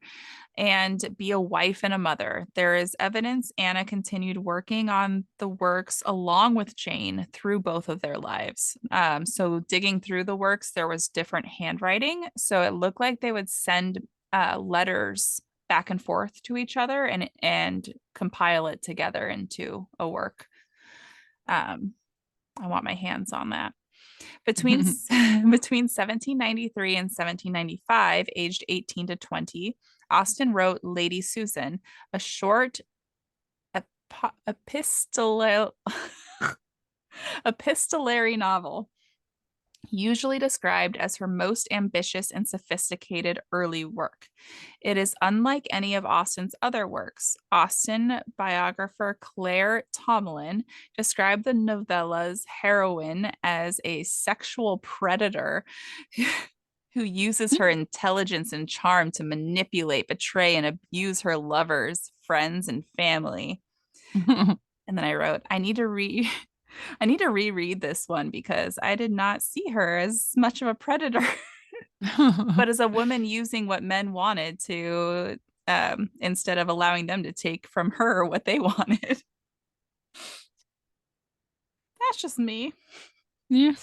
Speaker 1: and be a wife and a mother. There is evidence Anna continued working on the works along with Jane through both of their lives. So, digging through the works, there was different handwriting. So, it looked like they would send letters back and forth to each other and compile it together into a work. I want my hands on that. Between between 1793 and 1795, aged 18 to 20, Austen wrote Lady Susan, a short epistolary epistolary novel, usually described as her most ambitious and sophisticated early work. It is unlike any of Austen's other works. Austen biographer Claire Tomlin described the novella's heroine as a sexual predator who uses her intelligence and charm to manipulate, betray, and abuse her lovers, friends, and family. And then I wrote, I need to reread this one because I did not see her as much of a predator, but as a woman using what men wanted to, instead of allowing them to take from her what they wanted. That's just me.
Speaker 2: Yeah.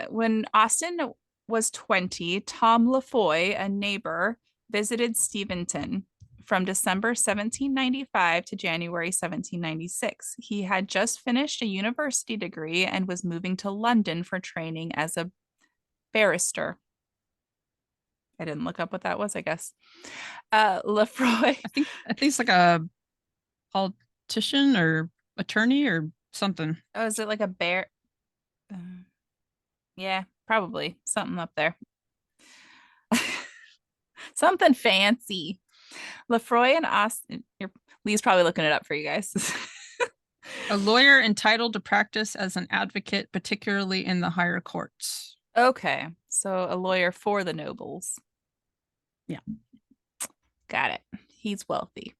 Speaker 1: When Austen was 20, Tom Lafoy, a neighbor, visited Steventon from December 1795 to January 1796. He had just finished a university degree and was moving to London for training as a Barrister. I didn't look up what that was, I guess. Lefroy.
Speaker 2: I think it's like a politician or attorney or something.
Speaker 1: Oh, is it like a bear? Uh, yeah, probably something up there. Something fancy. Lefroy and Austen. Lee's probably looking it up for you guys.
Speaker 2: A lawyer entitled to practice as an advocate, particularly in the higher courts.
Speaker 1: Okay, so a lawyer for the nobles.
Speaker 2: Yeah.
Speaker 1: Got it. He's wealthy.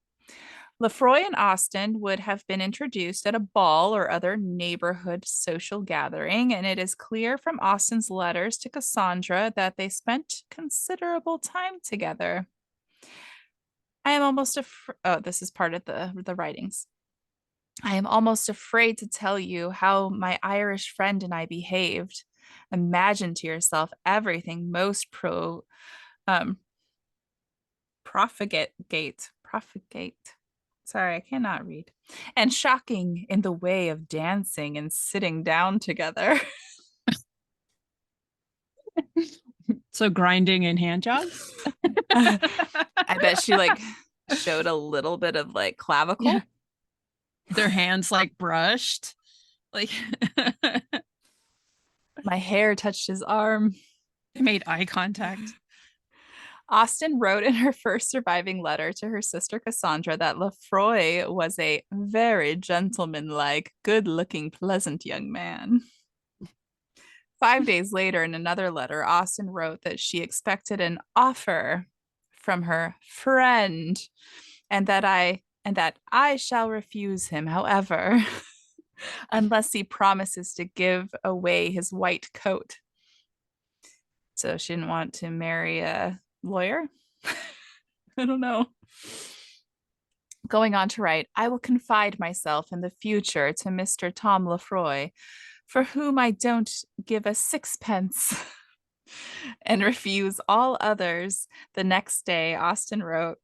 Speaker 1: Lefroy and Austen would have been introduced at a ball or other neighborhood social gathering, and it is clear from Austen's letters to Cassandra that they spent considerable time together. I am almost afraid. Oh, this is part of the writings. I am almost afraid to tell you how my Irish friend and I behaved. Imagine to yourself everything most um profligate. Sorry, I cannot read. And shocking in the way of dancing and sitting down together.
Speaker 2: So grinding and hand jobs.
Speaker 1: I bet she like showed a little bit of like
Speaker 2: Yeah.
Speaker 1: clavicle.
Speaker 2: Their hands like brushed. Like
Speaker 1: My hair touched his arm.
Speaker 2: they made eye contact.
Speaker 1: Austen wrote in her first surviving letter to her sister Cassandra that Lefroy was a very gentlemanlike, good looking, pleasant young man. 5 days later, in another letter, Austen wrote that she expected an offer from her friend and that I shall refuse him, however, unless he promises to give away his white coat. So she didn't want to marry a lawyer. I don't know. Going on to write, I will confide myself in the future to Mr. Tom Lefroy, for whom I don't give a sixpence and refuse all others. The next day, Austen wrote,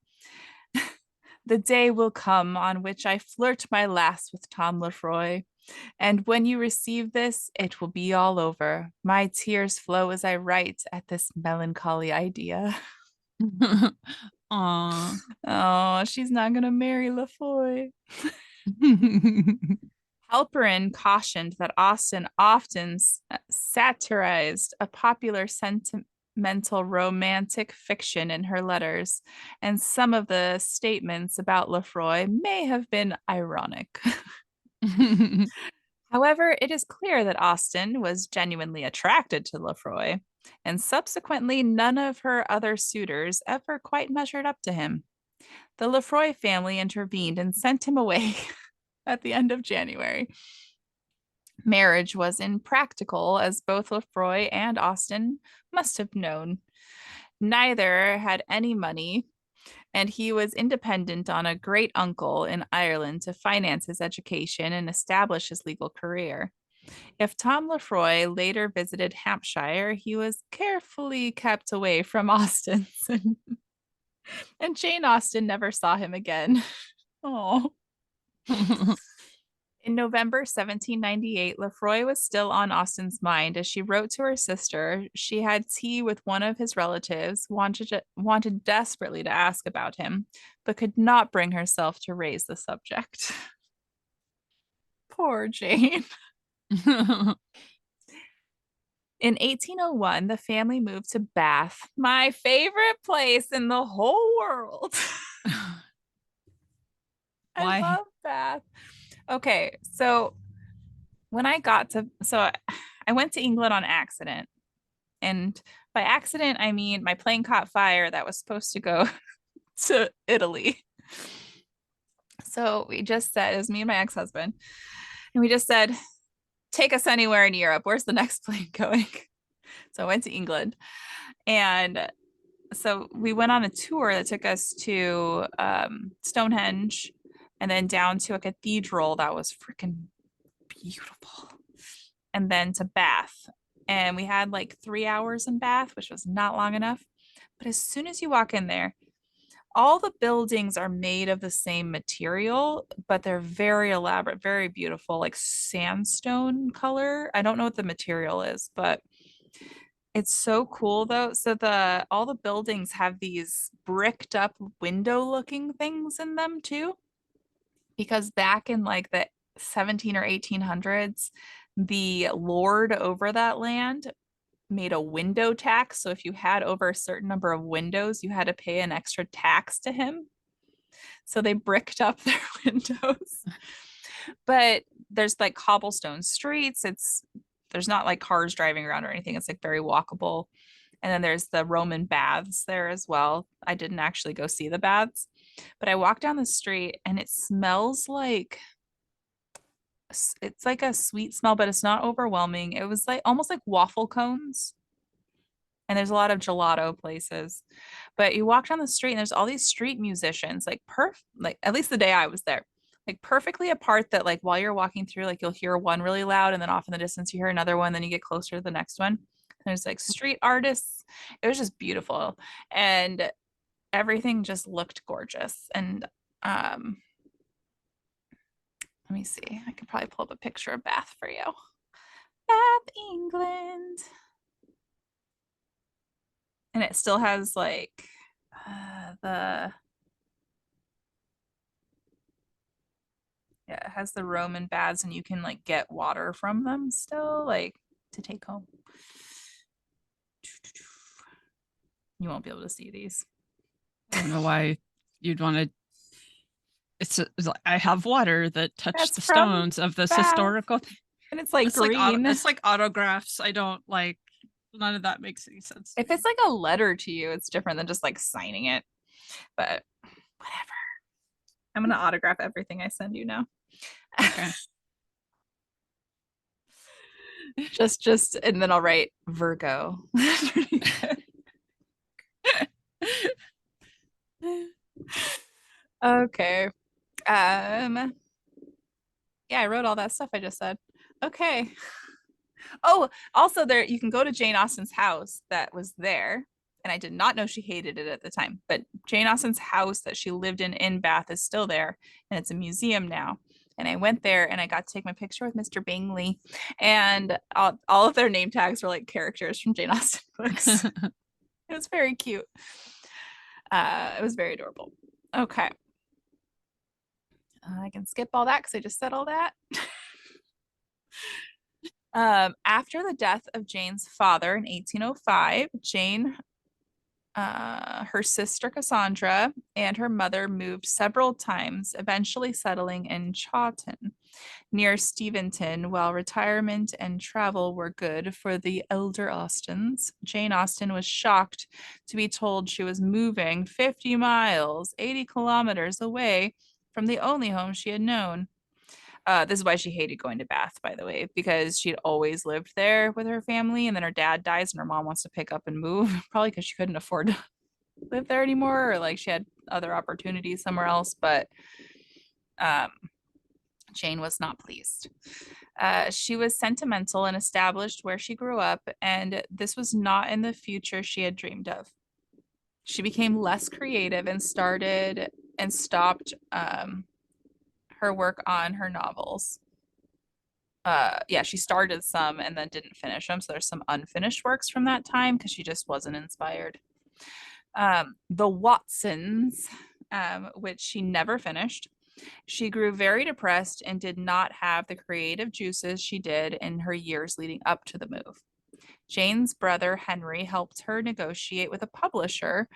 Speaker 1: the day will come on which I flirt my last with Tom Lefroy. And when you receive this, it will be all over. My tears flow as I write at this melancholy idea.
Speaker 2: Aw.
Speaker 1: Oh, she's not going to marry Lefroy. Halperin cautioned that Austen often satirized a popular sentimental romantic fiction in her letters, and some of the statements about Lefroy may have been ironic. However, it is clear that Austen was genuinely attracted to Lefroy, and subsequently, none of her other suitors ever quite measured up to him. The Lefroy family intervened and sent him away at the end of January. Marriage was impractical, as both Lefroy and Austen must have known. Neither had any money, and he was independent on a great uncle in Ireland to finance his education and establish his legal career. If Tom Lefroy later visited Hampshire, he was carefully kept away from Austen, and Jane Austen never saw him again. Oh. In November 1798, Lefroy was still on Austen's mind as she wrote to her sister. She had tea with one of his relatives, wanted desperately to ask about him, but could not bring herself to raise the subject. Poor Jane. In 1801, the family moved to Bath, my favorite place in the whole world. I
Speaker 2: Why?
Speaker 1: love Bath. Okay, so I went to England on accident. And by accident, I mean my plane caught fire that was supposed to go to Italy. So we just said, it was me and my ex-husband, and we just said, take us anywhere in Europe. Where's the next plane going? So I went to England. And so we went on a tour that took us to Stonehenge and then down to a cathedral that was freaking beautiful. And then to Bath. And we had like 3 hours in Bath, which was not long enough. But as soon as you walk in there, all the buildings are made of the same material, but they're very elaborate, very beautiful, like sandstone color. I don't know what the material is, but It's so cool though. So the all the buildings have these bricked up window looking things in them too, because back in like the 17 or 1800s, the lord over that land made a window tax. So if you had over a certain number of windows, you had to pay an extra tax to him. So they bricked up their windows. But there's like cobblestone streets. There's not like cars driving around or anything. It's like very walkable. And then there's the Roman baths there as well. I didn't actually go see the baths, but I walked down the street and it smells like it's like a sweet smell, but it's not overwhelming. It was like almost like waffle cones. And there's a lot of gelato places. But you walk down the street and there's all these street musicians, like at least the day I was there, like perfectly apart that like while you're walking through, like you'll hear one really loud and then off in the distance you hear another one, then you get closer to the next one. There's like street artists. It was just beautiful. And everything just looked gorgeous. And let me see. I could probably pull up a picture of Bath for you. Bath, England. And it still has like the yeah, it has the Roman baths and you can like get water from them still, like to take home. You won't be able to see these.
Speaker 2: I don't know why you'd want to. I have water that touched
Speaker 1: That's
Speaker 2: the
Speaker 1: from
Speaker 2: stones of this
Speaker 1: Bath.
Speaker 2: historical.
Speaker 1: And it's like green.
Speaker 2: It's like autographs. I don't like. None of that makes any sense to
Speaker 1: If
Speaker 2: me.
Speaker 1: it's like a letter to you, it's different than just like signing it. But whatever. I'm gonna autograph everything I send you now.
Speaker 2: Okay.
Speaker 1: just and then I'll write Virgo. Okay. Yeah, I wrote all that stuff I just said. Okay. Oh, also there you can go to Jane Austen's house that was there. And I did not know she hated it at the time, but Jane Austen's house that she lived in Bath is still there, and it's a museum now. And I went there and I got to take my picture with Mr. Bingley, and all of their name tags were like characters from Jane Austen books. It was very cute. It was very adorable. Okay, I can skip all that because I just said all that. After the death of Jane's father in 1805, Jane, her sister Cassandra, and her mother moved several times, eventually settling in Chawton near Steventon. While retirement and travel were good for the elder Austens, Jane Austen was shocked to be told she was moving 50 miles, 80 kilometers away from the only home she had known. This is why she hated going to Bath, by the way, because she'd always lived there with her family, and then her dad dies, and her mom wants to pick up and move, probably because she couldn't afford to live there anymore, or like she had other opportunities somewhere else. But um, Jane was not pleased. She was sentimental and established where she grew up, and this was not in the future she had dreamed of. She became less creative and stopped her work on her novels. Yeah, she started some and then didn't finish them. So there's some unfinished works from that time because she just wasn't inspired. The Watsons, which she never finished. She grew very depressed and did not have the creative juices she did in her years leading up to the move. Jane's brother Henry helped her negotiate with a publisher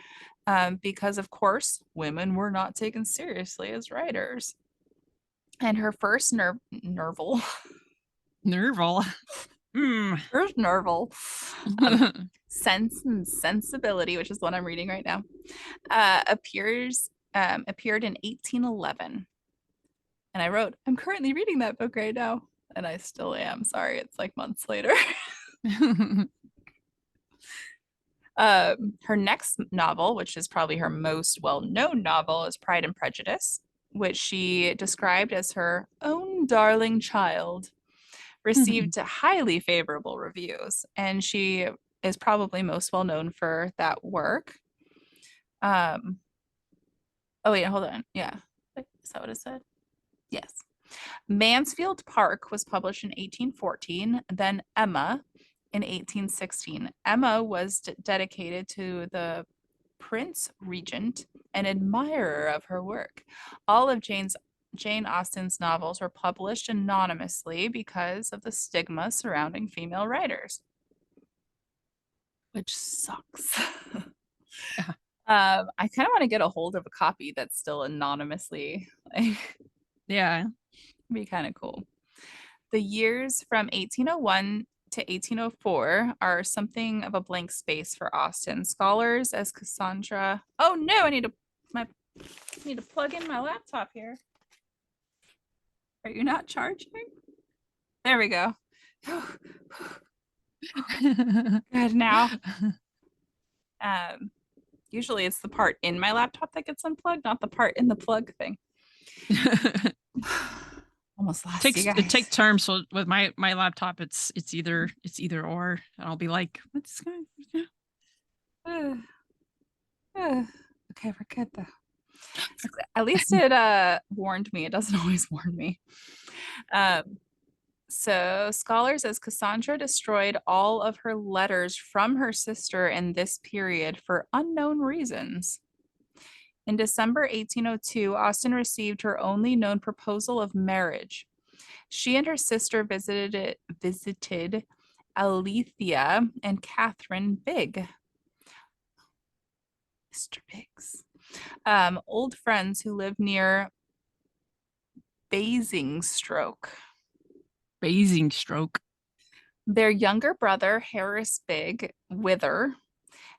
Speaker 1: because, of course, women were not taken seriously as writers. And her first nerval,
Speaker 2: Nerval. Mm.
Speaker 1: first nerval, Sense and Sensibility, which is what I'm reading right now, appeared in 1811. And I wrote, I'm currently reading that book right now. And I still am. Sorry, it's like months later. Her next novel, which is probably her most well-known novel, is Pride and Prejudice, which she described as her own darling child, received highly favorable reviews, and she is probably most well known for that work. Oh wait, hold on. Yeah. Is that what it said? Yes. Mansfield Park was published in 1814, then Emma in 1816. Emma was dedicated to the Prince Regent, an admirer of her work. All of Jane Austen's novels were published anonymously because of the stigma surrounding female writers, which sucks.
Speaker 2: Yeah.
Speaker 1: I kind of want to get a hold of a copy that's still anonymously, like,
Speaker 2: Yeah.
Speaker 1: be kind of cool. The years from 1801 to 1804 are something of a blank space for Austen. Scholars as Cassandra. Oh no, I need to plug in my laptop here. Are you not charging? There we go. Good now. Um, Usually it's the part in my laptop that gets unplugged, not the part in the plug thing. Almost lost you
Speaker 2: It
Speaker 1: guys.
Speaker 2: takes turns. So with my laptop, it's either or, and I'll be like, what's going?
Speaker 1: Okay, we're good though. At least it warned me. It doesn't always warn me. Um, so scholars as Cassandra destroyed all of her letters from her sister in this period for unknown reasons. In December 1802, Austen received her only known proposal of marriage. She and her sister visited Alethea and Catherine Bigg, Mr. Biggs, old friends who lived near Basingstoke.
Speaker 2: Basingstoke.
Speaker 1: Their younger brother, Harris Bigg Wither,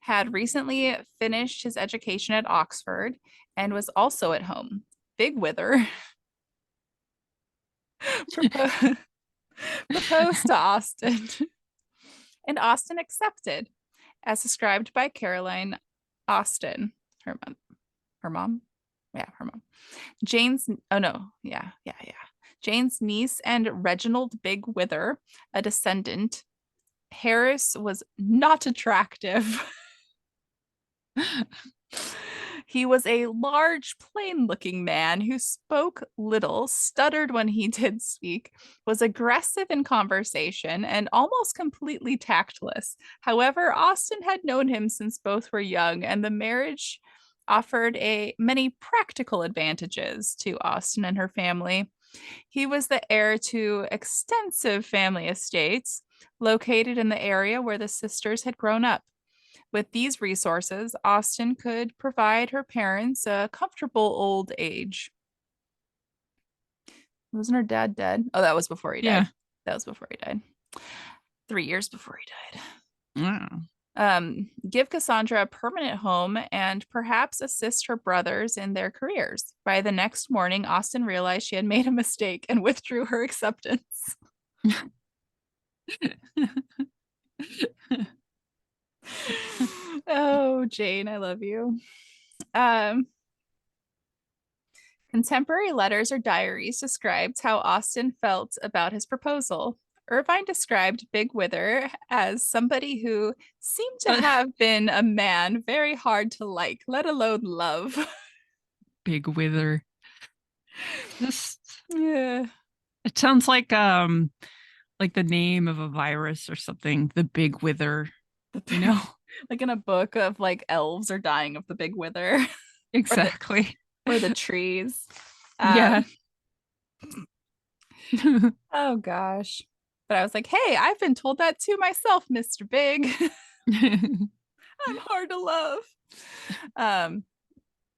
Speaker 1: had recently finished his education at Oxford and was also at home. Big Wither proposed, proposed to Austen, and Austen accepted, as described by Caroline Austen, her mom. Her mom? Yeah, her mom. Jane's, oh no, yeah. Jane's niece and Reginald Big Wither, a descendant. Harris was not attractive. He was a large, plain looking man who spoke little, stuttered when he did speak, was aggressive in conversation, and almost completely tactless. However, Austen had known him since both were young, and the marriage offered many practical advantages to Austen and her family. He was the heir to extensive family estates located in the area where the sisters had grown up. With these resources, Austen could provide her parents a comfortable old age. Wasn't her dad dead? Oh, that was before he
Speaker 2: Yeah.
Speaker 1: died. That was before he died. 3 years before he died.
Speaker 2: Wow.
Speaker 1: Give Cassandra a permanent home and perhaps assist her brothers in their careers. By the next morning, Austen realized she had made a mistake and withdrew her acceptance. Oh, Jane, I love you. Um, Contemporary letters or diaries described how Austen felt about his proposal. Irvine described Big Wither as somebody who seemed to have been a man very hard to like, let alone love.
Speaker 2: Big Wither. This
Speaker 1: Yeah.
Speaker 2: It sounds like the name of a virus or something. The Big Wither. You know?
Speaker 1: Like in a book of like elves are dying of the Big Wither. or the
Speaker 2: Exactly.
Speaker 1: or the trees.
Speaker 2: Yeah.
Speaker 1: Oh gosh. But I was like, hey, I've been told that too myself, Mr. Big. I'm hard to love. Um,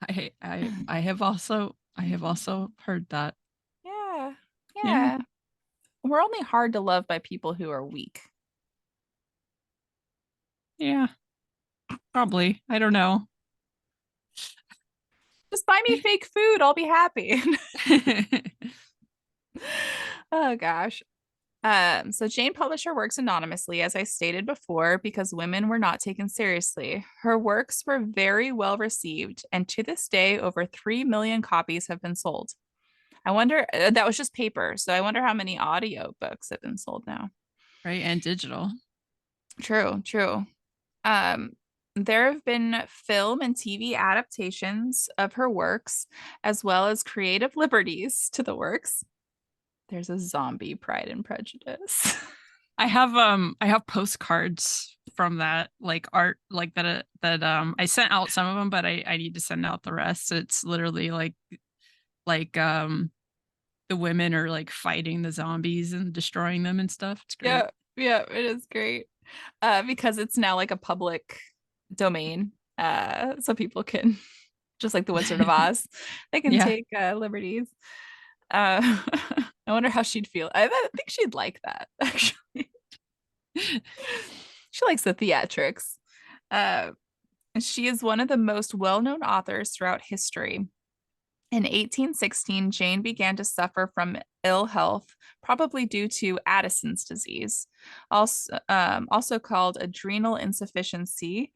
Speaker 2: I have also heard that.
Speaker 1: yeah,
Speaker 2: Yeah.
Speaker 1: yeah. We're only hard to love by people who are weak.
Speaker 2: Yeah. Probably. I don't know.
Speaker 1: Just buy me fake food, I'll be happy. Oh gosh. So Jane published her works anonymously, as I stated before, because women were not taken seriously. Her works were very well received, and to this day, over 3 million copies have been sold. I wonder, that was just paper, so I wonder how many audio books have been sold now.
Speaker 2: Right. And digital.
Speaker 1: True, true. Um, there have been film and TV adaptations of her works, as well as creative liberties to the works. There's a zombie Pride and Prejudice.
Speaker 2: I have postcards from that, like art like that I sent out some of them, but I need to send out the rest. It's literally like the women are like fighting the zombies and destroying them and stuff. It's great.
Speaker 1: Yeah, yeah, it is great. Because it's now like a public domain. So people can, just like the Wizard of Oz, they can
Speaker 2: Yeah.
Speaker 1: take liberties. I wonder how she'd feel. I think she'd like that, actually. She likes the theatrics. Uh, she is one of the most well-known authors throughout history. In 1816, Jane began to suffer from ill health, probably due to Addison's disease, also called adrenal insufficiency.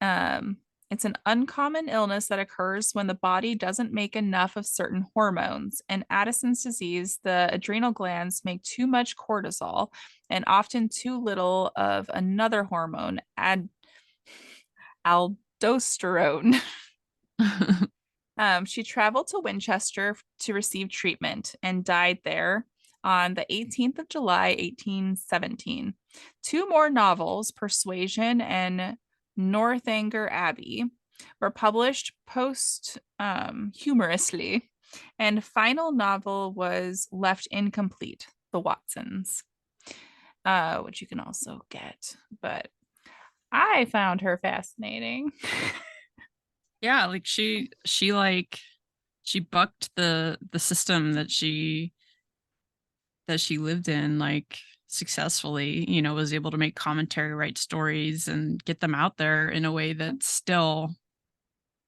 Speaker 1: Um, it's an uncommon illness that occurs when the body doesn't make enough of certain hormones. In Addison's disease, the adrenal glands make too much cortisol and often too little of another hormone, aldosterone. She traveled to Winchester to receive treatment and died there on the 18th of July, 1817. Two more novels, Persuasion and Northanger Abbey, were published post humorously, and final novel was left incomplete, The Watsons, which you can also get. But I found her fascinating.
Speaker 2: Yeah, like she bucked the system that she lived in like successfully, you know, was able to make commentary, write stories and get them out there in a way that's still,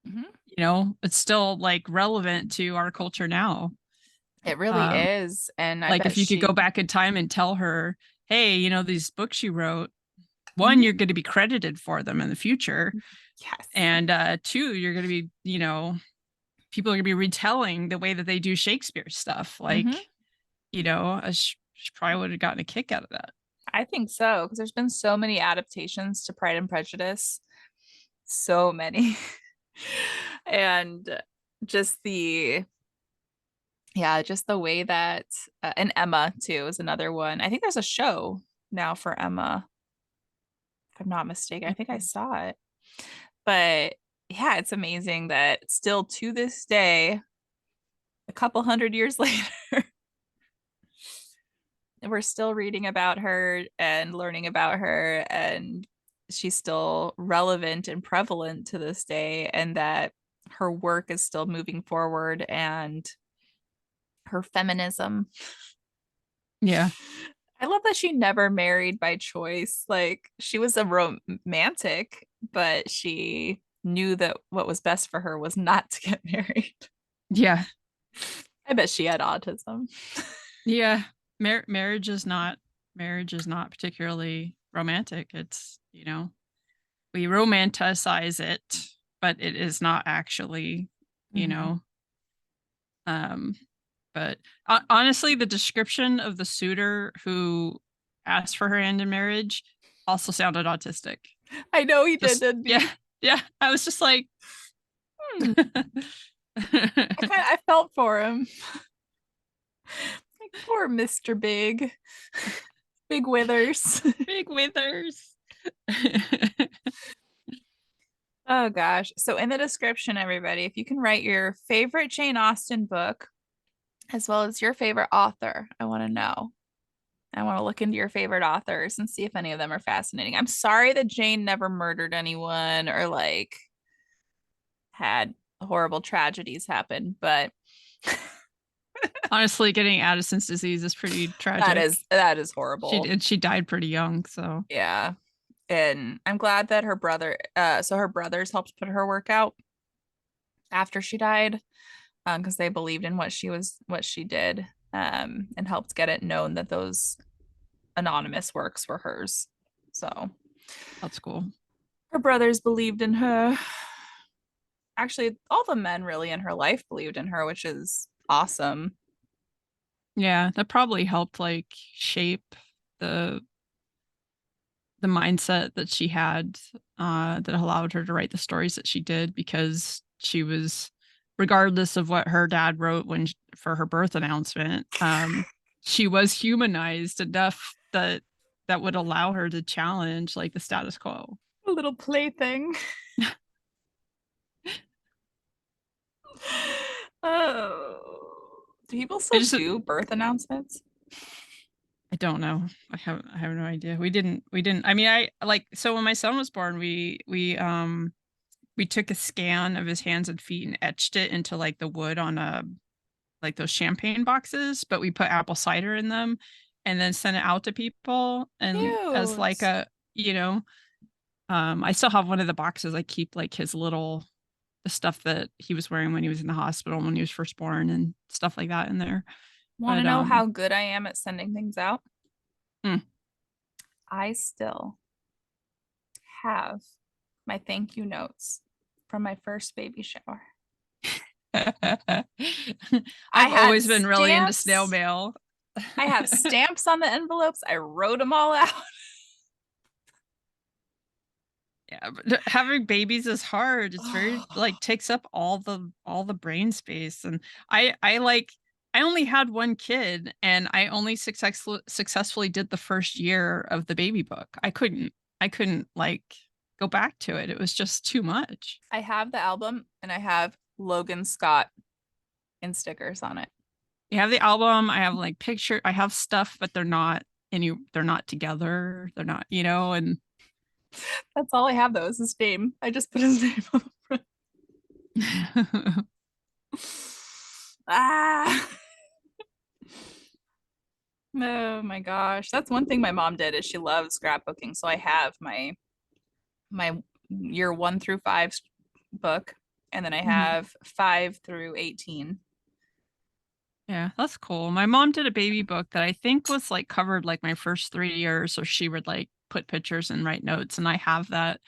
Speaker 1: Mhm.
Speaker 2: you know, it's still like relevant to our culture now.
Speaker 1: It really
Speaker 2: Um
Speaker 1: is. And I
Speaker 2: like
Speaker 1: bet
Speaker 2: if you could go
Speaker 1: she,
Speaker 2: back in time and tell her, "Hey, you know, these books you wrote, one,
Speaker 1: Mhm.
Speaker 2: you're going to be credited for them in the future,
Speaker 1: Yes.
Speaker 2: and two, you're going to be, you know, people are going to be retelling the way that they do Shakespeare stuff." Like,
Speaker 1: Hmm.
Speaker 2: you know, she probably would have gotten a kick out of that.
Speaker 1: I think so, because there's been so many adaptations to Pride and Prejudice, so many. And just the, yeah, just the way that, and Emma too is another one. I think there's a show now for Emma, if I'm not mistaken. I think I saw it. But yeah, it's amazing that still to this day, a couple hundred years later, we're still reading about her and learning about her, and she's still relevant and prevalent to this day, and that her work is still moving forward, and her feminism.
Speaker 2: Yeah.
Speaker 1: I love that she never married by choice. Like, she was a romantic, but she knew that what was best for her was not to get married.
Speaker 2: Yeah.
Speaker 1: I bet she had autism.
Speaker 2: Yeah. Marriage is not particularly romantic. It's, you know, we romanticize it, but it is not actually, you
Speaker 1: Mhm.
Speaker 2: know, um but honestly the description of the suitor who asked for her hand in marriage also sounded autistic.
Speaker 1: I know he did,
Speaker 2: Just
Speaker 1: didn't
Speaker 2: yeah.
Speaker 1: he?
Speaker 2: Yeah, I was just like
Speaker 1: Hmm. I felt for him. Like, poor Mr. Big. Big Withers.
Speaker 2: big withers.
Speaker 1: Oh gosh. So in the description, everybody, if you can write your favorite Jane Austen book as well as your favorite author, I want to know. I want to look into your favorite authors and see if any of them are fascinating. I'm sorry that Jane never murdered anyone or like had horrible tragedies happen, but
Speaker 2: Honestly, getting Addison's disease is pretty
Speaker 1: that
Speaker 2: tragic.
Speaker 1: is that is horrible.
Speaker 2: She died pretty young, so
Speaker 1: Yeah. And I'm glad that her brother so her brothers helped put her work out after she died, because they believed in what she did, and helped get it known that those anonymous works were hers. So
Speaker 2: that's cool.
Speaker 1: her brothers believed in her. Actually, all the men really in her life believed in her, which is awesome.
Speaker 2: Yeah, that probably helped like shape the the mindset that she had that allowed her to write the stories that she did because she was regardless of what her dad wrote for her birth announcement she was humanized enough that that would allow her to challenge like the status quo.
Speaker 1: A little plaything. Oh, do people
Speaker 2: I
Speaker 1: still
Speaker 2: just
Speaker 1: do birth announcements?
Speaker 2: I don't know. I have no idea. We didn't I mean I like so when my son was born we took a scan of his hands and feet and etched it into like the wood on a like those champagne boxes, but we put apple cider in them and then sent it out to people and as like
Speaker 1: Cute.
Speaker 2: a you know I still have one of the boxes. I keep like his little the stuff that he was wearing when he was in the hospital when he was first born and stuff like that in there.
Speaker 1: Want to
Speaker 2: But
Speaker 1: know how good I am at sending things out?
Speaker 2: mm.
Speaker 1: I still have my thank you notes from my first baby shower. I
Speaker 2: I've
Speaker 1: had
Speaker 2: always been really into snail
Speaker 1: stamps.
Speaker 2: mail.
Speaker 1: I have stamps on the envelopes. I wrote them all out.
Speaker 2: Yeah, but having babies is hard. It's very
Speaker 1: Oh,
Speaker 2: like takes up all the brain space. And I like I only had one kid and I only successfully did the first year of the baby book. I couldn't like go back to it. It was just too much.
Speaker 1: I have the album and I have Logan Scott and stickers on it.
Speaker 2: You have the album, I have like picture, I have stuff, but they're not together. They're not, and
Speaker 1: That's all I have though is his name. I just put his name on the front. Ah. Oh my gosh. That's one thing my mom did is she loves scrapbooking. So I have my year 1 through 5 book and then I
Speaker 2: Mhm.
Speaker 1: have 5 through 18.
Speaker 2: Yeah, that's cool. My mom did a baby book that I think was like covered like my first 3 years. So she would like put pictures and write notes, and I have that.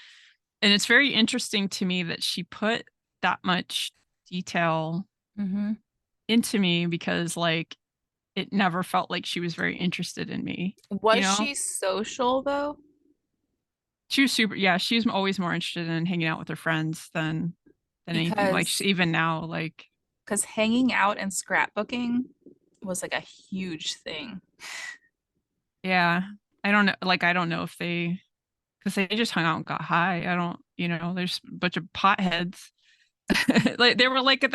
Speaker 2: And it's very interesting to me that she put that much detail
Speaker 1: Mm-hmm.
Speaker 2: into me because like it never felt like she was very interested in me. You
Speaker 1: Was
Speaker 2: know,
Speaker 1: she social though?
Speaker 2: she was super. Yeah, she's always more interested in hanging out with her friends than anything. Like
Speaker 1: Because
Speaker 2: even now, like
Speaker 1: hanging out and scrapbooking was like a huge thing.
Speaker 2: yeah, I don't know. Like I don't know if they because they just hung out and got high. I don't, there's a bunch of potheads. Like they were like at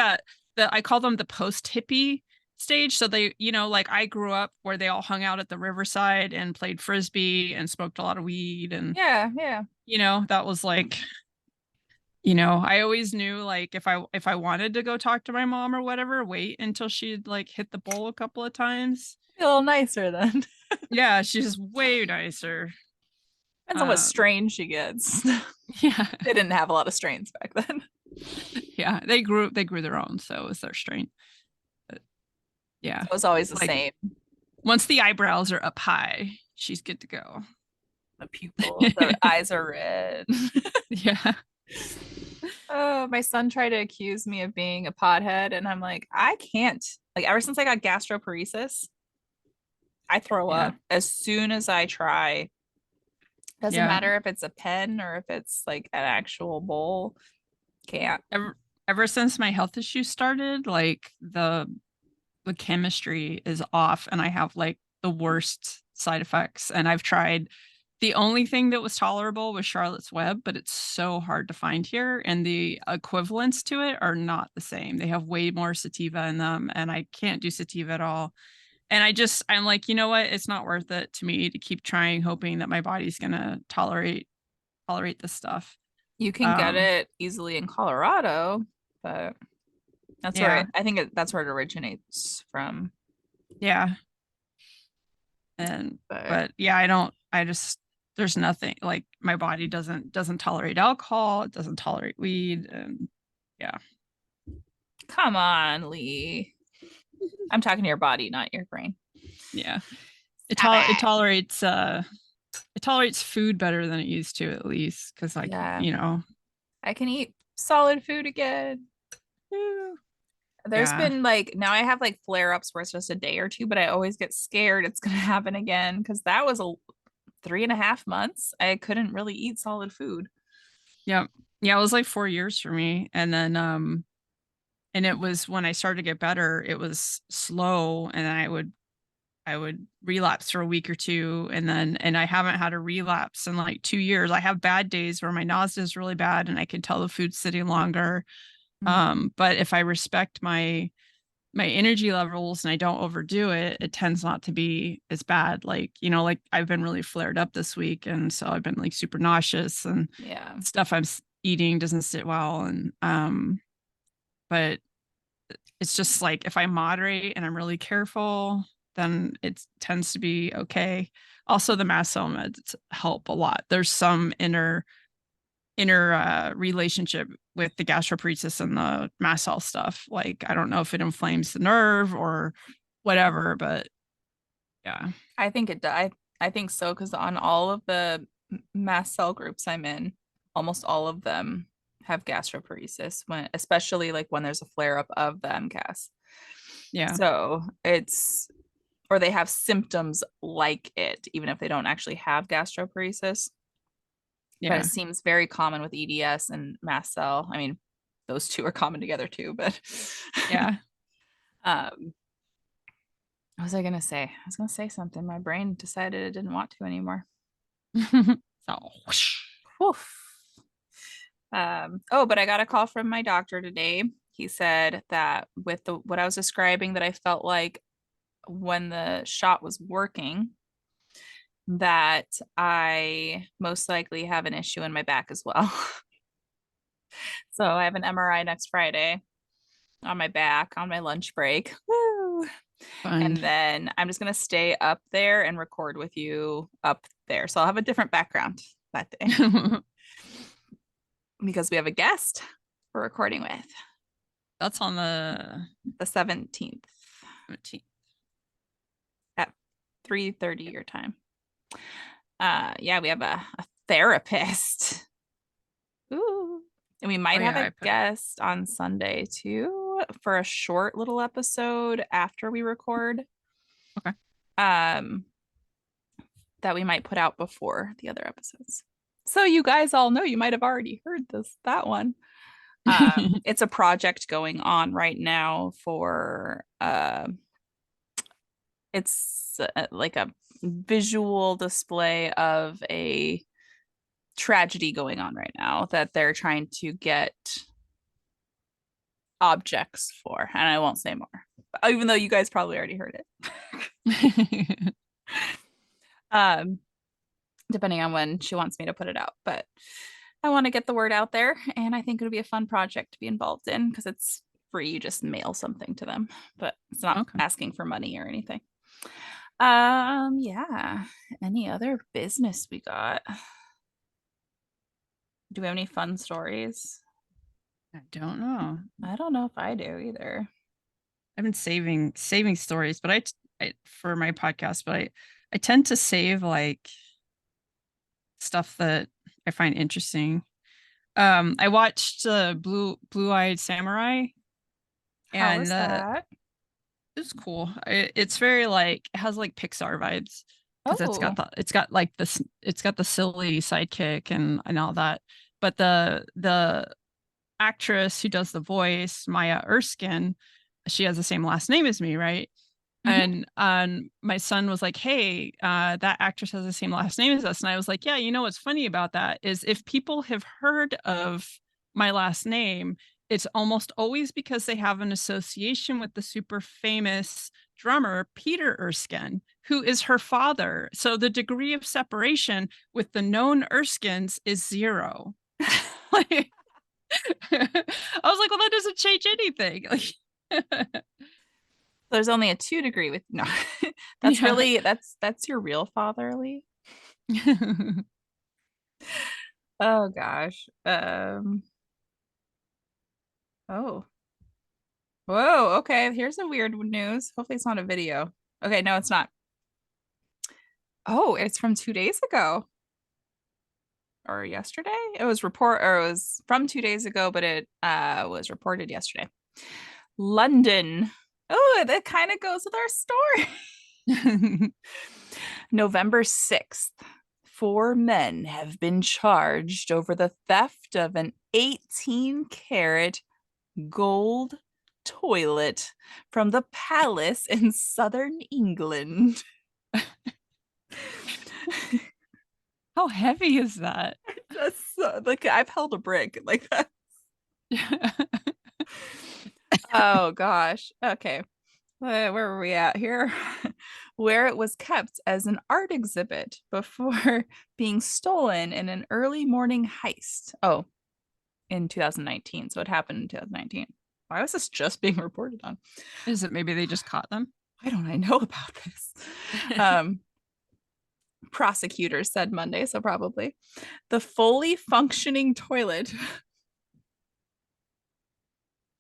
Speaker 2: that I call them the post hippie stage. So they, like I grew up where they all hung out at the riverside and played frisbee and smoked a lot of weed and
Speaker 1: Yeah, yeah.
Speaker 2: that was like, I always knew like if I wanted to go talk to my mom or whatever, wait until she'd like hit the bowl a couple of times.
Speaker 1: A little nicer then.
Speaker 2: Yeah, she's just way nicer.
Speaker 1: Depends on what
Speaker 2: Um,
Speaker 1: strain she gets. They
Speaker 2: yeah,
Speaker 1: didn't have a lot of strains back then.
Speaker 2: yeah, they grew their own, so it was their strength. But yeah,
Speaker 1: So it was always the
Speaker 2: like
Speaker 1: same.
Speaker 2: once the eyebrows are up high, she's good to go.
Speaker 1: The pupil, the eyes are red.
Speaker 2: Yeah.
Speaker 1: Oh, my son tried to accuse me of being a pothead, and I'm like, I can't. Like, ever since I got gastroparesis, I throw
Speaker 2: Yeah.
Speaker 1: up as soon as I try. Doesn't
Speaker 2: Yeah.
Speaker 1: matter if it's a pen or if it's like an actual bowl. Can't.
Speaker 2: Ever since my health issues started, like the chemistry is off and I have like the worst side effects. And I've tried the only thing that was tolerable was Charlotte's Web, but it's so hard to find here. And the equivalents to it are not the same. They have way more sativa in them, and I can't do sativa at all. And I'm like, you know what? It's not worth it to me to keep trying, hoping that my body's gonna tolerate this stuff.
Speaker 1: You can get
Speaker 2: Um,
Speaker 1: it easily in Colorado, but that's where
Speaker 2: yeah,
Speaker 1: I think that's where it originates from.
Speaker 2: yeah. And
Speaker 1: But
Speaker 2: but yeah, I just there's nothing like my body doesn't tolerate alcohol, it doesn't tolerate weed, and yeah.
Speaker 1: come on, Lee. I'm talking to your body, not your brain.
Speaker 2: Yeah.
Speaker 1: Stop
Speaker 2: It
Speaker 1: it.
Speaker 2: tolerates food better than it used to, at least, because like,
Speaker 1: Yeah, I can eat solid food again. There's
Speaker 2: yeah.
Speaker 1: been like now I have like flare ups where it's just a day or two, but I always get scared it's gonna happen again because that was a 3.5 months. I couldn't really eat solid food.
Speaker 2: Yeah. Yeah, it was like 4 years for me. And then and it was when I started to get better, it was slow and I would I would relapse for a week or two, and I haven't had a relapse in like 2 years. I have bad days where my nausea is really bad and I can tell the food's sitting longer.
Speaker 1: Mhm.
Speaker 2: But if I respect my energy levels and I don't overdo it, it tends not to be as bad. Like, like I've been really flared up this week. And so I've been like super nauseous and
Speaker 1: Yeah.
Speaker 2: stuff I'm eating doesn't sit well. But it's just like if I moderate and I'm really careful, then it tends to be okay. Also, the mast cell meds help a lot. There's some inner relationship with the gastroparesis and the mast cell stuff. Like, I don't know if it inflames the nerve or whatever, but yeah.
Speaker 1: I think it does. I think so because on all of the mast cell groups I'm in, almost all of them have gastroparesis when, especially like when there's a flare up of the MCAS.
Speaker 2: Yeah.
Speaker 1: So it's or they have symptoms like it, even if they don't actually have gastroparesis. But it
Speaker 2: Yeah.
Speaker 1: seems very common with EDS and mast cell. I mean, those two are common together too, but
Speaker 2: Yeah.
Speaker 1: um, what was I gonna say? I was gonna say something. My brain decided it didn't want to anymore.
Speaker 2: So, whoosh.
Speaker 1: Oof. Oh, but I got a call from my doctor today. He said that with the what I was describing, that I felt like when the shot was working, that I most likely have an issue in my back as well. So I have an MRI next Friday on my back on my lunch break. Woo!
Speaker 2: Fun.
Speaker 1: And then I'm just gonna stay up there and record with you up there. So I'll have a different background that day because we have a guest we're recording with
Speaker 2: That's on the
Speaker 1: the 17th
Speaker 2: 17th.
Speaker 1: at 3:30 your time. Yeah, we have a therapist. Ooh. And we
Speaker 2: Oh
Speaker 1: might have
Speaker 2: yeah,
Speaker 1: a
Speaker 2: I put
Speaker 1: guest on Sunday too for a short little episode after we record.
Speaker 2: okay.
Speaker 1: Um, that we might put out before the other episodes. So you guys all know you might have already heard that one. It's a project going on right now for it's like a visual display of a tragedy going on right now that they're trying to get objects for, and I won't say more, even though you guys probably already heard it. um, Depending on when she wants me to put it out, but I want to get the word out there, and I think it would be a fun project to be involved in because it's free. You just mail something to them, but it's not
Speaker 2: Okay.
Speaker 1: asking for money or anything. Yeah. Any other business we got? Do we have any fun stories?
Speaker 2: I don't know.
Speaker 1: I don't know if I do either.
Speaker 2: I've been saving stories, but I for my podcast, but I tend to save like stuff that I find interesting. I watched Blue Eyed Samurai,
Speaker 1: How
Speaker 2: and
Speaker 1: was that?
Speaker 2: it's cool. It's very like it has like Pixar vibes because
Speaker 1: Oh,
Speaker 2: it's got the silly sidekick and all that. But the actress who does the voice, Maya Erskine, she has the same last name as me, right?
Speaker 1: mhm.
Speaker 2: And my son was like, "Hey, that actress has the same last name as us," and I was like, "Yeah, you know what's funny about that is if people have heard of my last name, it's almost always because they have an association with the super famous drummer Peter Erskine, who is her father. So the degree of separation with the known Erskines is zero." Like, I was like, "Well, that doesn't change anything." Like,
Speaker 1: There's only a 2 degree with no. That's
Speaker 2: yeah.
Speaker 1: really that's your real fatherly. Oh gosh. Oh. Whoa, okay. Here's a weird news. Hopefully it's not a video. Okay, no, it's not. Oh, it's from 2 days ago or yesterday. It was from 2 days ago, but it was reported yesterday. London. Oh, that kind of goes with our story. November 6th. 4 men have been charged over the theft of an 18 karat gold toilet from the palace in southern England.
Speaker 2: How heavy is that?
Speaker 1: That's like I've held a brick like that. Oh gosh. Okay. Where were we at here? Where it was kept as an art exhibit before being stolen in an early morning heist. Oh, in 2019. So it happened in 2019. Why was this just being reported on?
Speaker 2: Is it maybe they just caught them?
Speaker 1: Why don't I know about this? Um, prosecutors said Monday, so probably. The fully functioning toilet.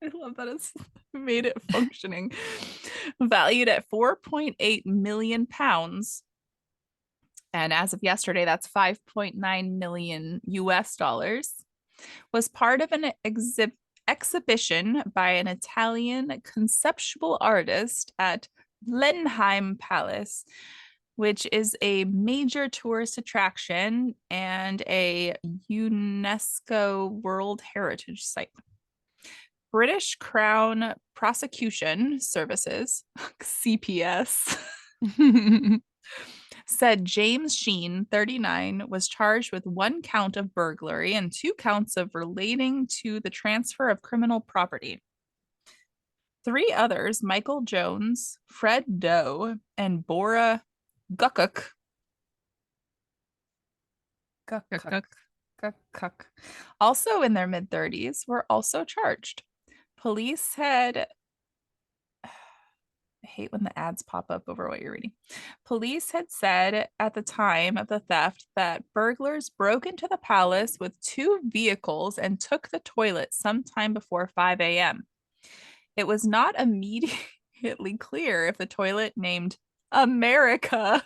Speaker 1: I love that it's made it functioning. Valued at 4.8 million pounds. And as of yesterday, that's 5.9 million US dollars. Was part of an exhibition by an Italian conceptual artist at Blenheim Palace, which is a major tourist attraction and a UNESCO World Heritage Site. British Crown Prosecution Services, CPS, said James Sheen, 39, was charged with 1 count of burglary and 2 counts of relating to the transfer of criminal property. 3 others, Michael Jones, Fred Doe, and Bora Gukuk, Gukuk, Gukuk, also in their mid-30s, were also charged. Police had I hate when the ads pop up over what you're reading. Police had said at the time of the theft that burglars broke into the palace with 2 vehicles and took the toilet sometime before 5 a.m. It was not immediately clear if the toilet named America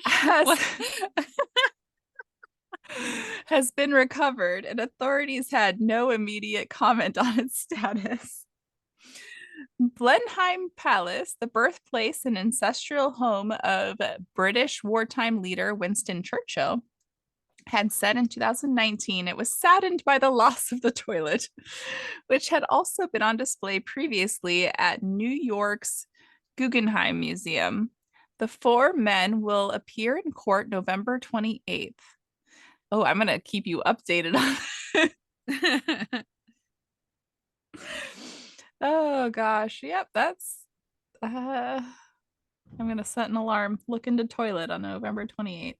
Speaker 1: has,
Speaker 2: What?
Speaker 1: has been recovered, and authorities had no immediate comment on its status. Blenheim Palace, the birthplace and ancestral home of British wartime leader Winston Churchill, had said in 2019 it was saddened by the loss of the toilet, which had also been on display previously at New York's Guggenheim Museum. The 4 men will appear in court November 28th. Oh, I'm going to keep you updated on it. Oh gosh. Yep, that's I'm going to set an alarm. Look into toilet on November 28th.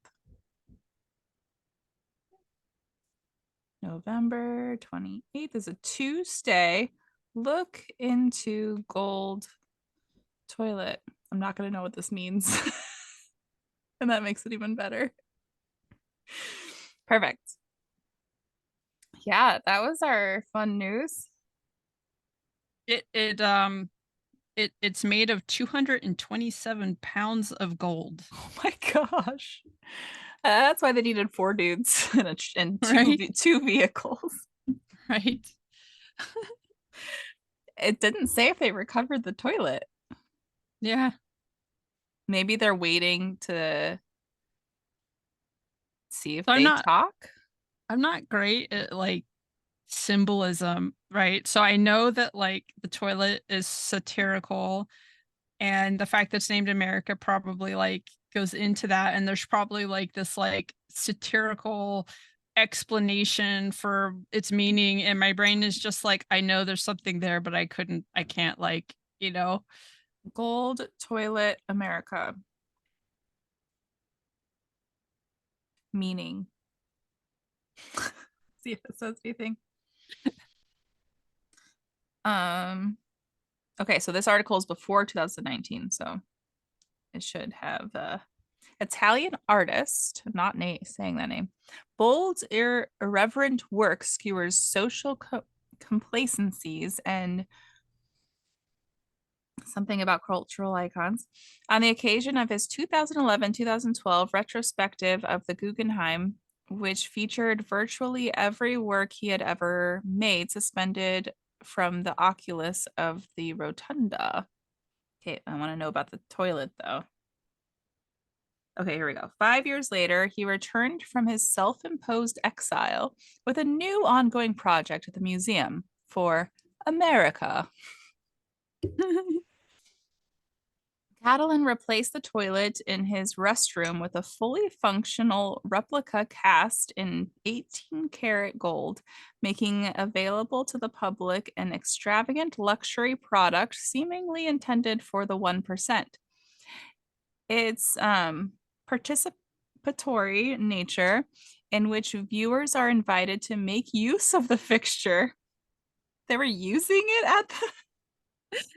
Speaker 1: November 28th is a Tuesday. Look into gold toilet. I'm not going to know what this means. And that makes it even better. Perfect. Yeah, that was our fun news.
Speaker 2: It's made of 227 pounds of gold.
Speaker 1: Oh my gosh. That's why they needed 4 dudes and
Speaker 2: Right?
Speaker 1: two vehicles.
Speaker 2: Right.
Speaker 1: It didn't say if they recovered the toilet.
Speaker 2: Yeah.
Speaker 1: Maybe they're waiting to see if
Speaker 2: So
Speaker 1: they talk.
Speaker 2: I'm not great at like symbolism, right? So I know that like the toilet is satirical and the fact that it's named America probably like goes into that, and there's probably like this like satirical explanation for its meaning, and my brain is just like, I know there's something there, but I can't like,
Speaker 1: Gold toilet America. Meaning. See if it says anything. Okay, so this article is before 2019, so it should have Italian artist, I'm not saying that name. Bold, irreverent work skewers social complacencies and something about cultural icons. On the occasion of his 2011-2012 retrospective of the Guggenheim, which featured virtually every work he had ever made suspended from the oculus of the rotunda. Okay, I want to know about the toilet though. Okay, here we go. 5 years later, he returned from his self-imposed exile with a new ongoing project at the museum for America. Catalan replaced the toilet in his restroom with a fully functional replica cast in 18 karat gold, making available to the public an extravagant luxury product seemingly intended for the 1%. Its participatory nature, in which viewers are invited to make use of the fixture. They were using it at the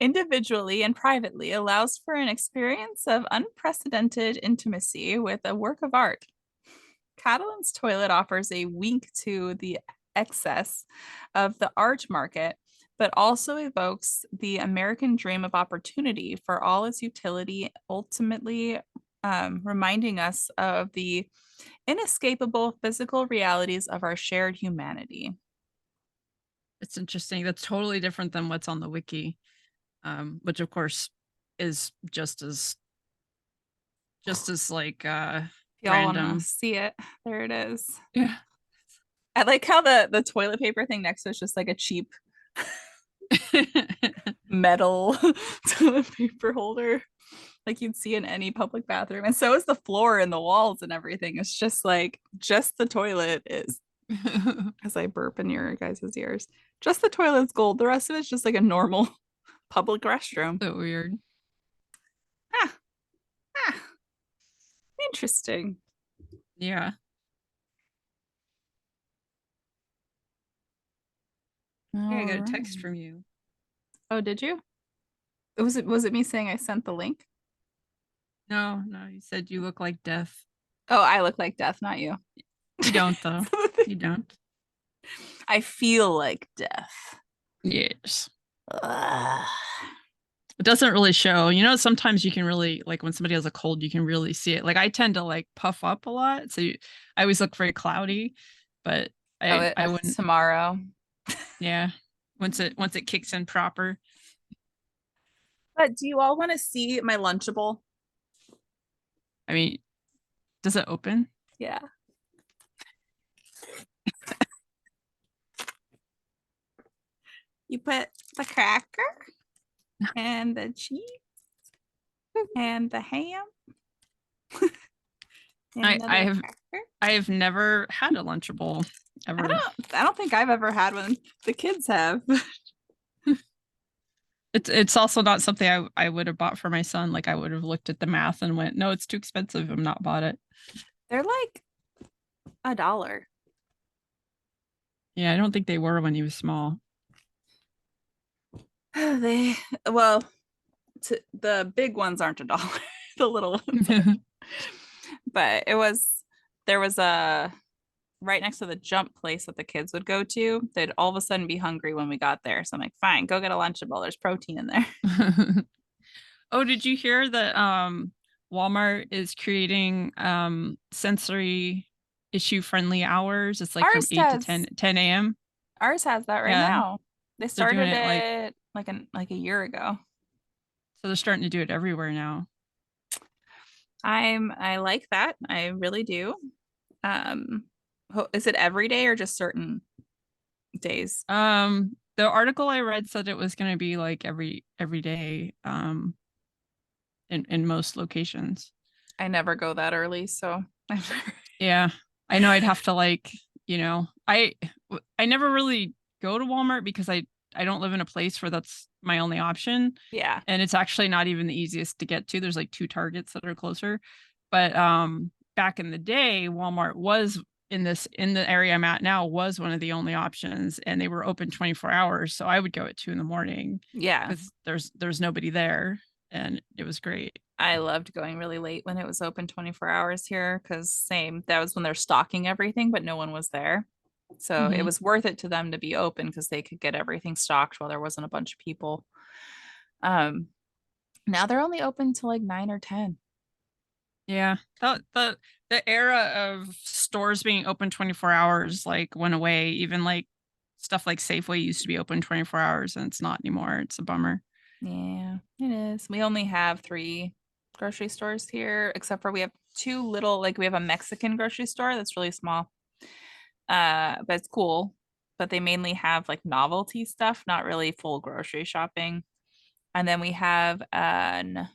Speaker 1: individually and privately allows for an experience of unprecedented intimacy with a work of art. Catalan's toilet offers a wink to the excess of the art market, but also evokes the American dream of opportunity for all its utility, ultimately reminding us of the inescapable physical realities of our shared humanity.
Speaker 2: It's interesting. That's totally different than what's on the wiki, which of course is just as like
Speaker 1: If y'all want to
Speaker 2: random.
Speaker 1: see it, there it is.
Speaker 2: Yeah.
Speaker 1: I like how the toilet paper thing next to it's just like a cheap metal toilet paper holder like you'd see in any public bathroom. And so is the floor and the walls and everything. It's just like just the toilet is as I burp in your guys' ears. Just the toilet's gold. The rest of it's just like a normal public restroom.
Speaker 2: So weird.
Speaker 1: Ah, ah, interesting.
Speaker 2: Yeah. Hey, I
Speaker 1: All
Speaker 2: got a text
Speaker 1: right.
Speaker 2: from you.
Speaker 1: Oh, did you? Was it me saying I sent the link?
Speaker 2: No, no, you said you look like death.
Speaker 1: Oh, I look like death, not you.
Speaker 2: You don't though. You don't.
Speaker 1: I feel like death.
Speaker 2: Yes.
Speaker 1: Ugh.
Speaker 2: It doesn't really show. Sometimes you can really like when somebody has a cold, you can really see it. Like I tend to like puff up a lot, so I always look very cloudy, but
Speaker 1: Oh,
Speaker 2: I
Speaker 1: it's
Speaker 2: wouldn't.
Speaker 1: tomorrow.
Speaker 2: Yeah, once it kicks in proper.
Speaker 1: But do you all want to see my Lunchable?
Speaker 2: I mean, does it open?
Speaker 1: Yeah. You put the cracker and the cheese and the ham in
Speaker 2: I
Speaker 1: the
Speaker 2: I
Speaker 1: little
Speaker 2: have
Speaker 1: cracker.
Speaker 2: I have never had a Lunchable ever.
Speaker 1: I don't think I've ever had one. The kids have.
Speaker 2: It's also not something I would have bought for my son. Like I would have looked at the math and went, no, it's too expensive. I'm not bought it.
Speaker 1: They're like $1.
Speaker 2: Yeah, I don't think they were when he was small.
Speaker 1: They well, the big ones aren't $1. The little ones are. But there was a right next to the jump place that the kids would go to. They'd all of a sudden be hungry when we got there. So I'm like, fine, go get a Lunchable. There's protein in there.
Speaker 2: Oh, did you hear that Walmart is creating sensory issue friendly hours? It's like from
Speaker 1: Ours
Speaker 2: 8 to
Speaker 1: has
Speaker 2: 10 a.m.
Speaker 1: ours has that right
Speaker 2: Yeah,
Speaker 1: now. They
Speaker 2: they're doing
Speaker 1: started
Speaker 2: it like
Speaker 1: it like a year ago.
Speaker 2: so they're starting to do it everywhere now.
Speaker 1: I like that. I really do. Um, is it every day or just certain days?
Speaker 2: The article I read said it was going to be like every day in most locations.
Speaker 1: I never go that early, so I've never.
Speaker 2: Yeah. I know I'd have to like, you know, I never really go to Walmart because I don't live in a place where that's my only option.
Speaker 1: Yeah.
Speaker 2: And it's actually not even the easiest to get to. There's like two Targets that are closer. But back in the day, Walmart was in the area I'm at now was one of the only options and they were open 24 hours. So I would go at 2 in the morning
Speaker 1: Yeah.
Speaker 2: because there's nobody there and it was great.
Speaker 1: I loved going really late when it was open 24 hours here because same, that was when they're stocking everything, but no one was there. So it
Speaker 2: Mm-hmm.
Speaker 1: was worth it to them to be open because they could get everything stocked while there wasn't a bunch of people. Um, Now they're only open to like 9 or 10.
Speaker 2: Yeah, the era of stores being open 24 hours like went away. Even like stuff like Safeway used to be open 24 hours and it's not anymore. It's a bummer.
Speaker 1: Yeah, it is. We only have three. grocery stores here, except for we have two little, like we have a Mexican grocery store that's really small. But it's cool. But they mainly have like novelty stuff, not really full grocery shopping. And then we have an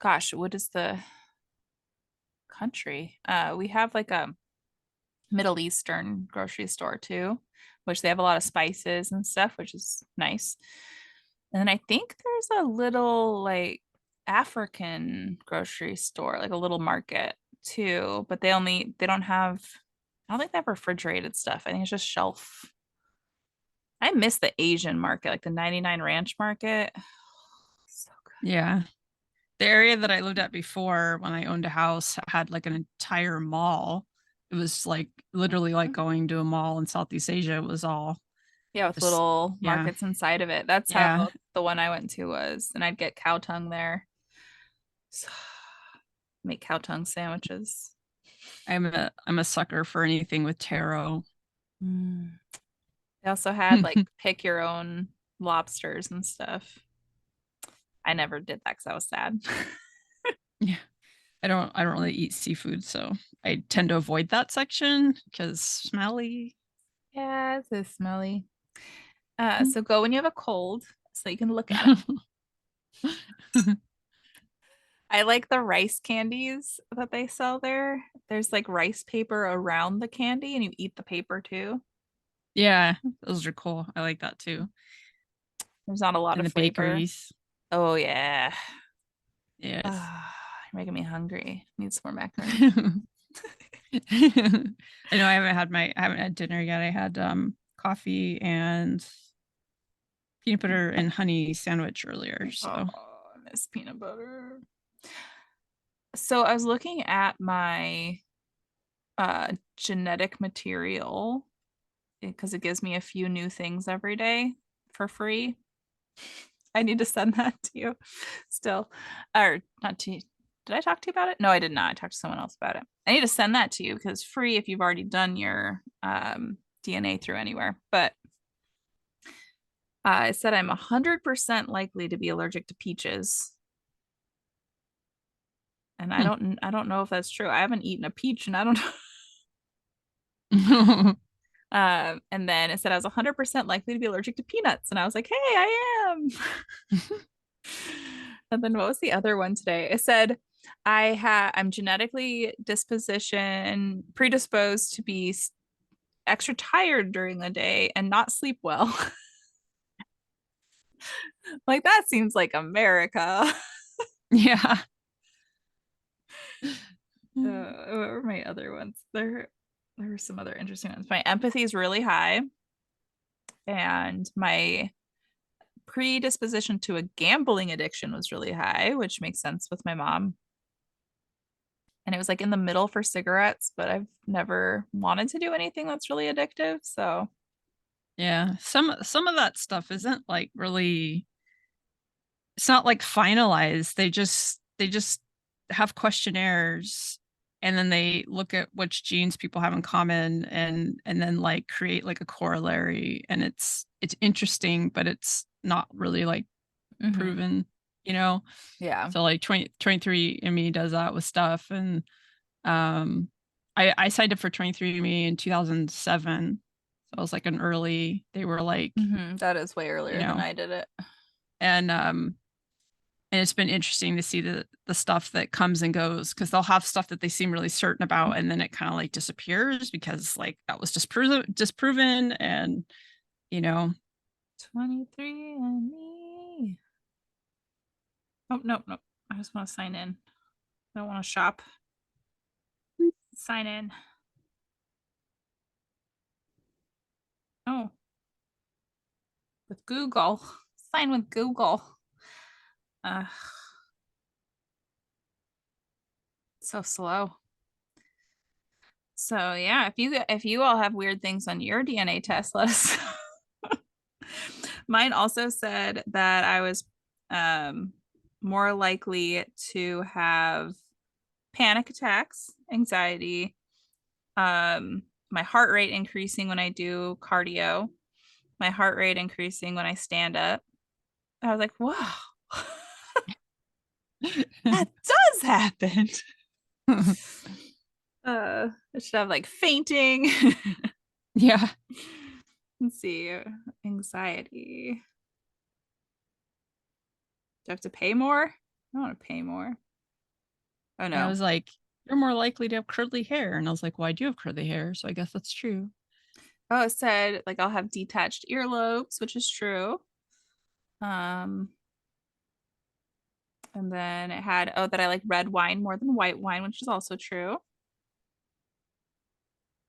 Speaker 1: gosh, what is the country? We have like a Middle Eastern grocery store too, which they have a lot of spices and stuff, which is nice. And then I think there's a little like African grocery store, like a little market too, but they don't have I don't think they have refrigerated stuff. I think it's just shelf. I miss the Asian market, like the 99 Ranch market. So
Speaker 2: Yeah. The area that I lived at before when I owned a house had like an entire mall. It was like literally like
Speaker 1: good.
Speaker 2: going to a mall in Southeast Asia. It was all
Speaker 1: Yeah, with
Speaker 2: just,
Speaker 1: little
Speaker 2: yeah.
Speaker 1: markets inside of it. That's how
Speaker 2: Yeah.
Speaker 1: the one I went to was, and I'd get cow tongue there. So, make cow tongue sandwiches.
Speaker 2: I'm a sucker for anything with taro.
Speaker 1: Mm. They also had like pick your own lobsters and stuff. I never did that because I was sad.
Speaker 2: Yeah. I don't really eat seafood, so I tend to avoid that section because smelly.
Speaker 1: Yeah, it's a smelly. So go when you have a cold so you can look at it. I like the rice candies that they sell there. There's like rice paper around the candy and you eat the paper too.
Speaker 2: Yeah, those are cool. I like that too.
Speaker 1: There's not a lot
Speaker 2: And
Speaker 1: of
Speaker 2: the
Speaker 1: flavor.
Speaker 2: bakeries.
Speaker 1: Oh yeah.
Speaker 2: Yes.
Speaker 1: Ah, you're making me hungry. Need some more macaroni.
Speaker 2: I know I haven't had dinner yet. I had coffee and peanut butter and honey sandwich earlier.
Speaker 1: Oh,
Speaker 2: So
Speaker 1: I miss peanut butter. So I was looking at my genetic material because it gives me a few new things every day for free. I need to send that to you still. Or not to you. Did I talk to you about it? No, I did not. I talked to someone else about it. I need to send that to you because free if you've already done your DNA through anywhere. But it said I'm 100% likely to be allergic to peaches. And
Speaker 2: hmm.
Speaker 1: I don't know if that's true. I haven't eaten a peach and I don't know. And then it said I was 100% likely to be allergic to peanuts. And I was like, hey, I am. And then what was the other one today? It said I'm genetically disposition predisposed to be extra tired during the day and not sleep well. Like that seems like America.
Speaker 2: Yeah.
Speaker 1: What were my other ones? There were some other interesting ones. My empathy is really high, and my predisposition to a gambling addiction was really high, which makes sense with my mom. And it was like in the middle for cigarettes, but I've never wanted to do anything that's really addictive. So,
Speaker 2: Yeah. Some of that stuff isn't like really, it's not like finalized. They just have questionnaires and then they look at which genes people have in common and then like create like a corollary, and it's interesting, but it's not really like
Speaker 1: mhm.
Speaker 2: proven, you know.
Speaker 1: Yeah.
Speaker 2: So like 23andMe does that with stuff. And um I signed up for 23andMe in 2007. So I was like an early, they were like,
Speaker 1: That is way
Speaker 2: you
Speaker 1: earlier than
Speaker 2: know,
Speaker 1: I did it.
Speaker 2: and and it's been interesting to see the stuff that comes and goes, because they'll have stuff that they seem really certain about and then it kind of like disappears because like that was just disproven, and you know.
Speaker 1: 23 and me. Oh, no, no. I just want to sign in. I don't want to shop. Sign in. Oh, with Google. Sign with Google. Uh, so slow. So yeah, if you all have weird things on your DNA test, let us. Mine also said that I was um more likely to have panic attacks, anxiety, my heart rate increasing when I do cardio, my heart rate increasing when I stand up. I was like, wow. That does happen. I should have like fainting.
Speaker 2: Yeah.
Speaker 1: Let's see. Anxiety. Do I have to pay more? I don't want to pay more. Oh
Speaker 2: I
Speaker 1: no.
Speaker 2: was like, you're more likely to have curly hair. And I was like, well, I do have curly hair, so I guess that's true.
Speaker 1: Oh, it said like I'll have detached earlobes, which is true. Um, and then it had, oh, that I like red wine more than white wine, which is also true.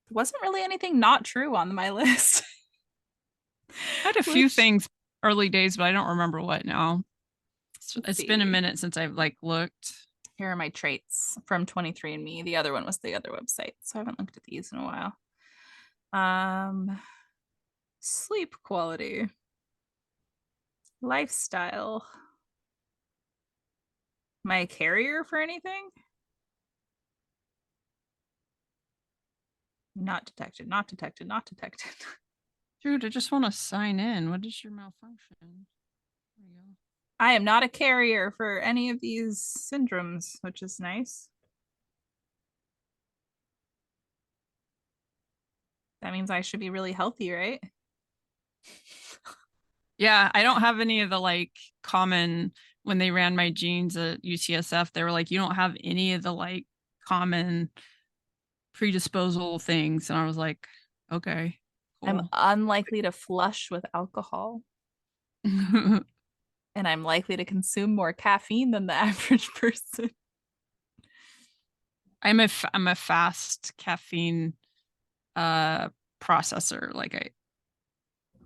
Speaker 1: There wasn't really anything not true on my list.
Speaker 2: I had a few
Speaker 1: Which,
Speaker 2: things early days, but I don't remember what now.
Speaker 1: let's
Speaker 2: It's been a
Speaker 1: see.
Speaker 2: minute since I've like looked.
Speaker 1: Here are my traits from 23andMe. The other one was the other website, so I haven't looked at these in a while. Sleep quality, lifestyle. Am I a carrier for anything? Not detected, not detected, not detected.
Speaker 2: Dude, I just want to sign in. What is your malfunction? There you go.
Speaker 1: I am not a carrier for any of these syndromes, which is nice. That means I should be really healthy, right?
Speaker 2: Yeah, I don't have any of the like common when they ran my genes at UCSF, they were like, you don't have any of the like common predisposal things. And I was like, okay,
Speaker 1: I'm
Speaker 2: cool.
Speaker 1: unlikely to flush with alcohol, and I'm likely to consume more caffeine than the average person.
Speaker 2: I'm a fast caffeine uh processor. Like I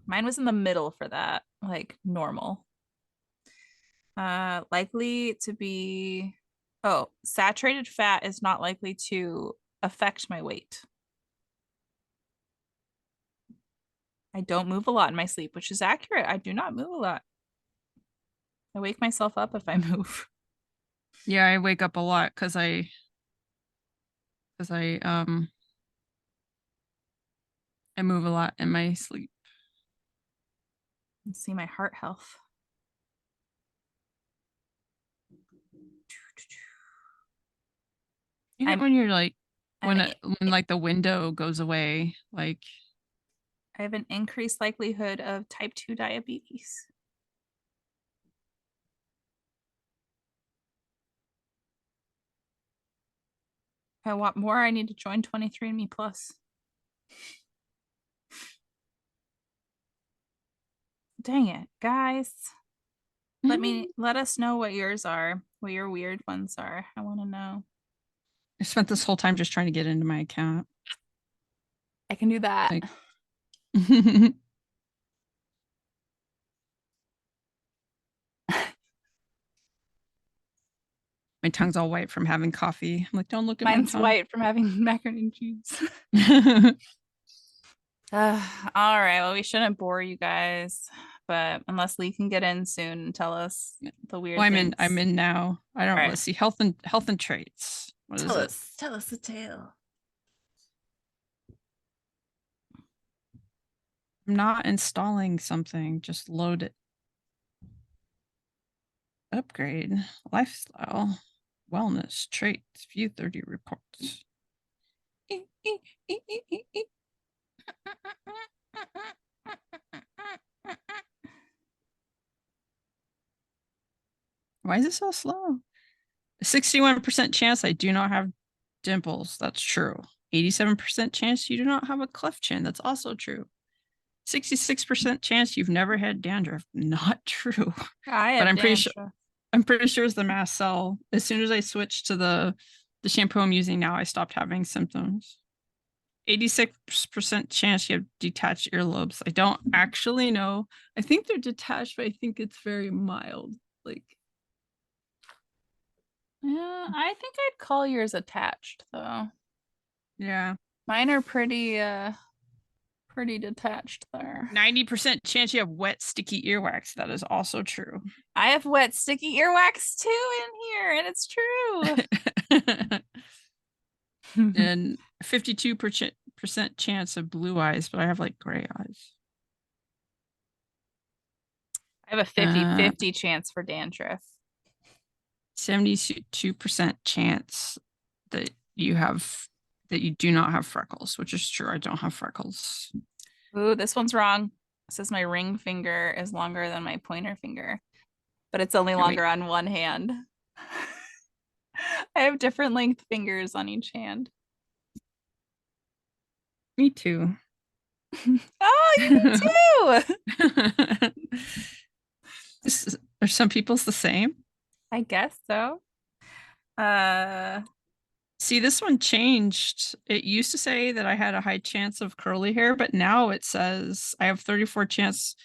Speaker 1: Mine was in the middle for that, like normal. Likely to be, oh, saturated fat is not likely to affect my weight. I don't move a lot in my sleep, which is accurate. I do not move a lot. I wake myself up if I move.
Speaker 2: yeah, I wake up a lot because I move a lot in my sleep.
Speaker 1: Let's see my heart health.
Speaker 2: You know
Speaker 1: I'm
Speaker 2: when you're like
Speaker 1: I'm
Speaker 2: when like the window goes away, like
Speaker 1: I have an increased likelihood of type 2 diabetes. If I want more, I need to join 23andMe Plus. Dang it, guys. Let us know what yours are, what your weird ones are. I want to know.
Speaker 2: I spent this whole time just trying to get into my account.
Speaker 1: I can do that.
Speaker 2: Like my tongue's all white from having coffee. I'm like, don't look at my
Speaker 1: Mine's
Speaker 2: tongue.
Speaker 1: white from having macaroni and cheese. All right. Well, we shouldn't bore you guys, but unless Lee can get in soon and tell us the
Speaker 2: Well,
Speaker 1: weird
Speaker 2: I'm
Speaker 1: things.
Speaker 2: in now. I
Speaker 1: All
Speaker 2: don't
Speaker 1: right.
Speaker 2: let's see. Health and traits. What is it?
Speaker 1: Tell us the tale.
Speaker 2: I'm not installing something, just load it. Upgrade. Lifestyle. Wellness. Traits. View 30 reports. Why is it so slow? 61% chance I do not have dimples. That's true. 87% chance you do not have a cleft chin. That's also true. 66% chance you've never had dandruff. Not true.
Speaker 1: I
Speaker 2: But
Speaker 1: have dandruff.
Speaker 2: I'm pretty sure it's the mast cell. As soon as I switched to the shampoo I'm using now, I stopped having symptoms. 86% chance you have detached earlobes. I don't actually know. I think they're detached, but I think it's very mild. Like,
Speaker 1: Yeah, I think I'd call yours attached though.
Speaker 2: yeah.
Speaker 1: Mine are pretty detached there.
Speaker 2: 90% chance you have wet, sticky earwax. That is also true.
Speaker 1: I have wet sticky earwax too in here, and it's true.
Speaker 2: And 52% chance of blue eyes, but I have like gray eyes.
Speaker 1: I have a 50
Speaker 2: Uh,
Speaker 1: 50 chance for dandruff.
Speaker 2: 72% chance that you have that you do not have freckles, which is true. I don't have freckles.
Speaker 1: Ooh, this one's wrong. It says my ring finger is longer than my pointer finger, but it's only
Speaker 2: Oh, wait,
Speaker 1: longer on one hand. I have different length fingers on each hand.
Speaker 2: me too.
Speaker 1: Oh, you do too.
Speaker 2: Are some people's the same?
Speaker 1: I guess so. Uh,
Speaker 2: See, this one changed. It used to say that I had a high chance of curly hair, but now it says I have 34%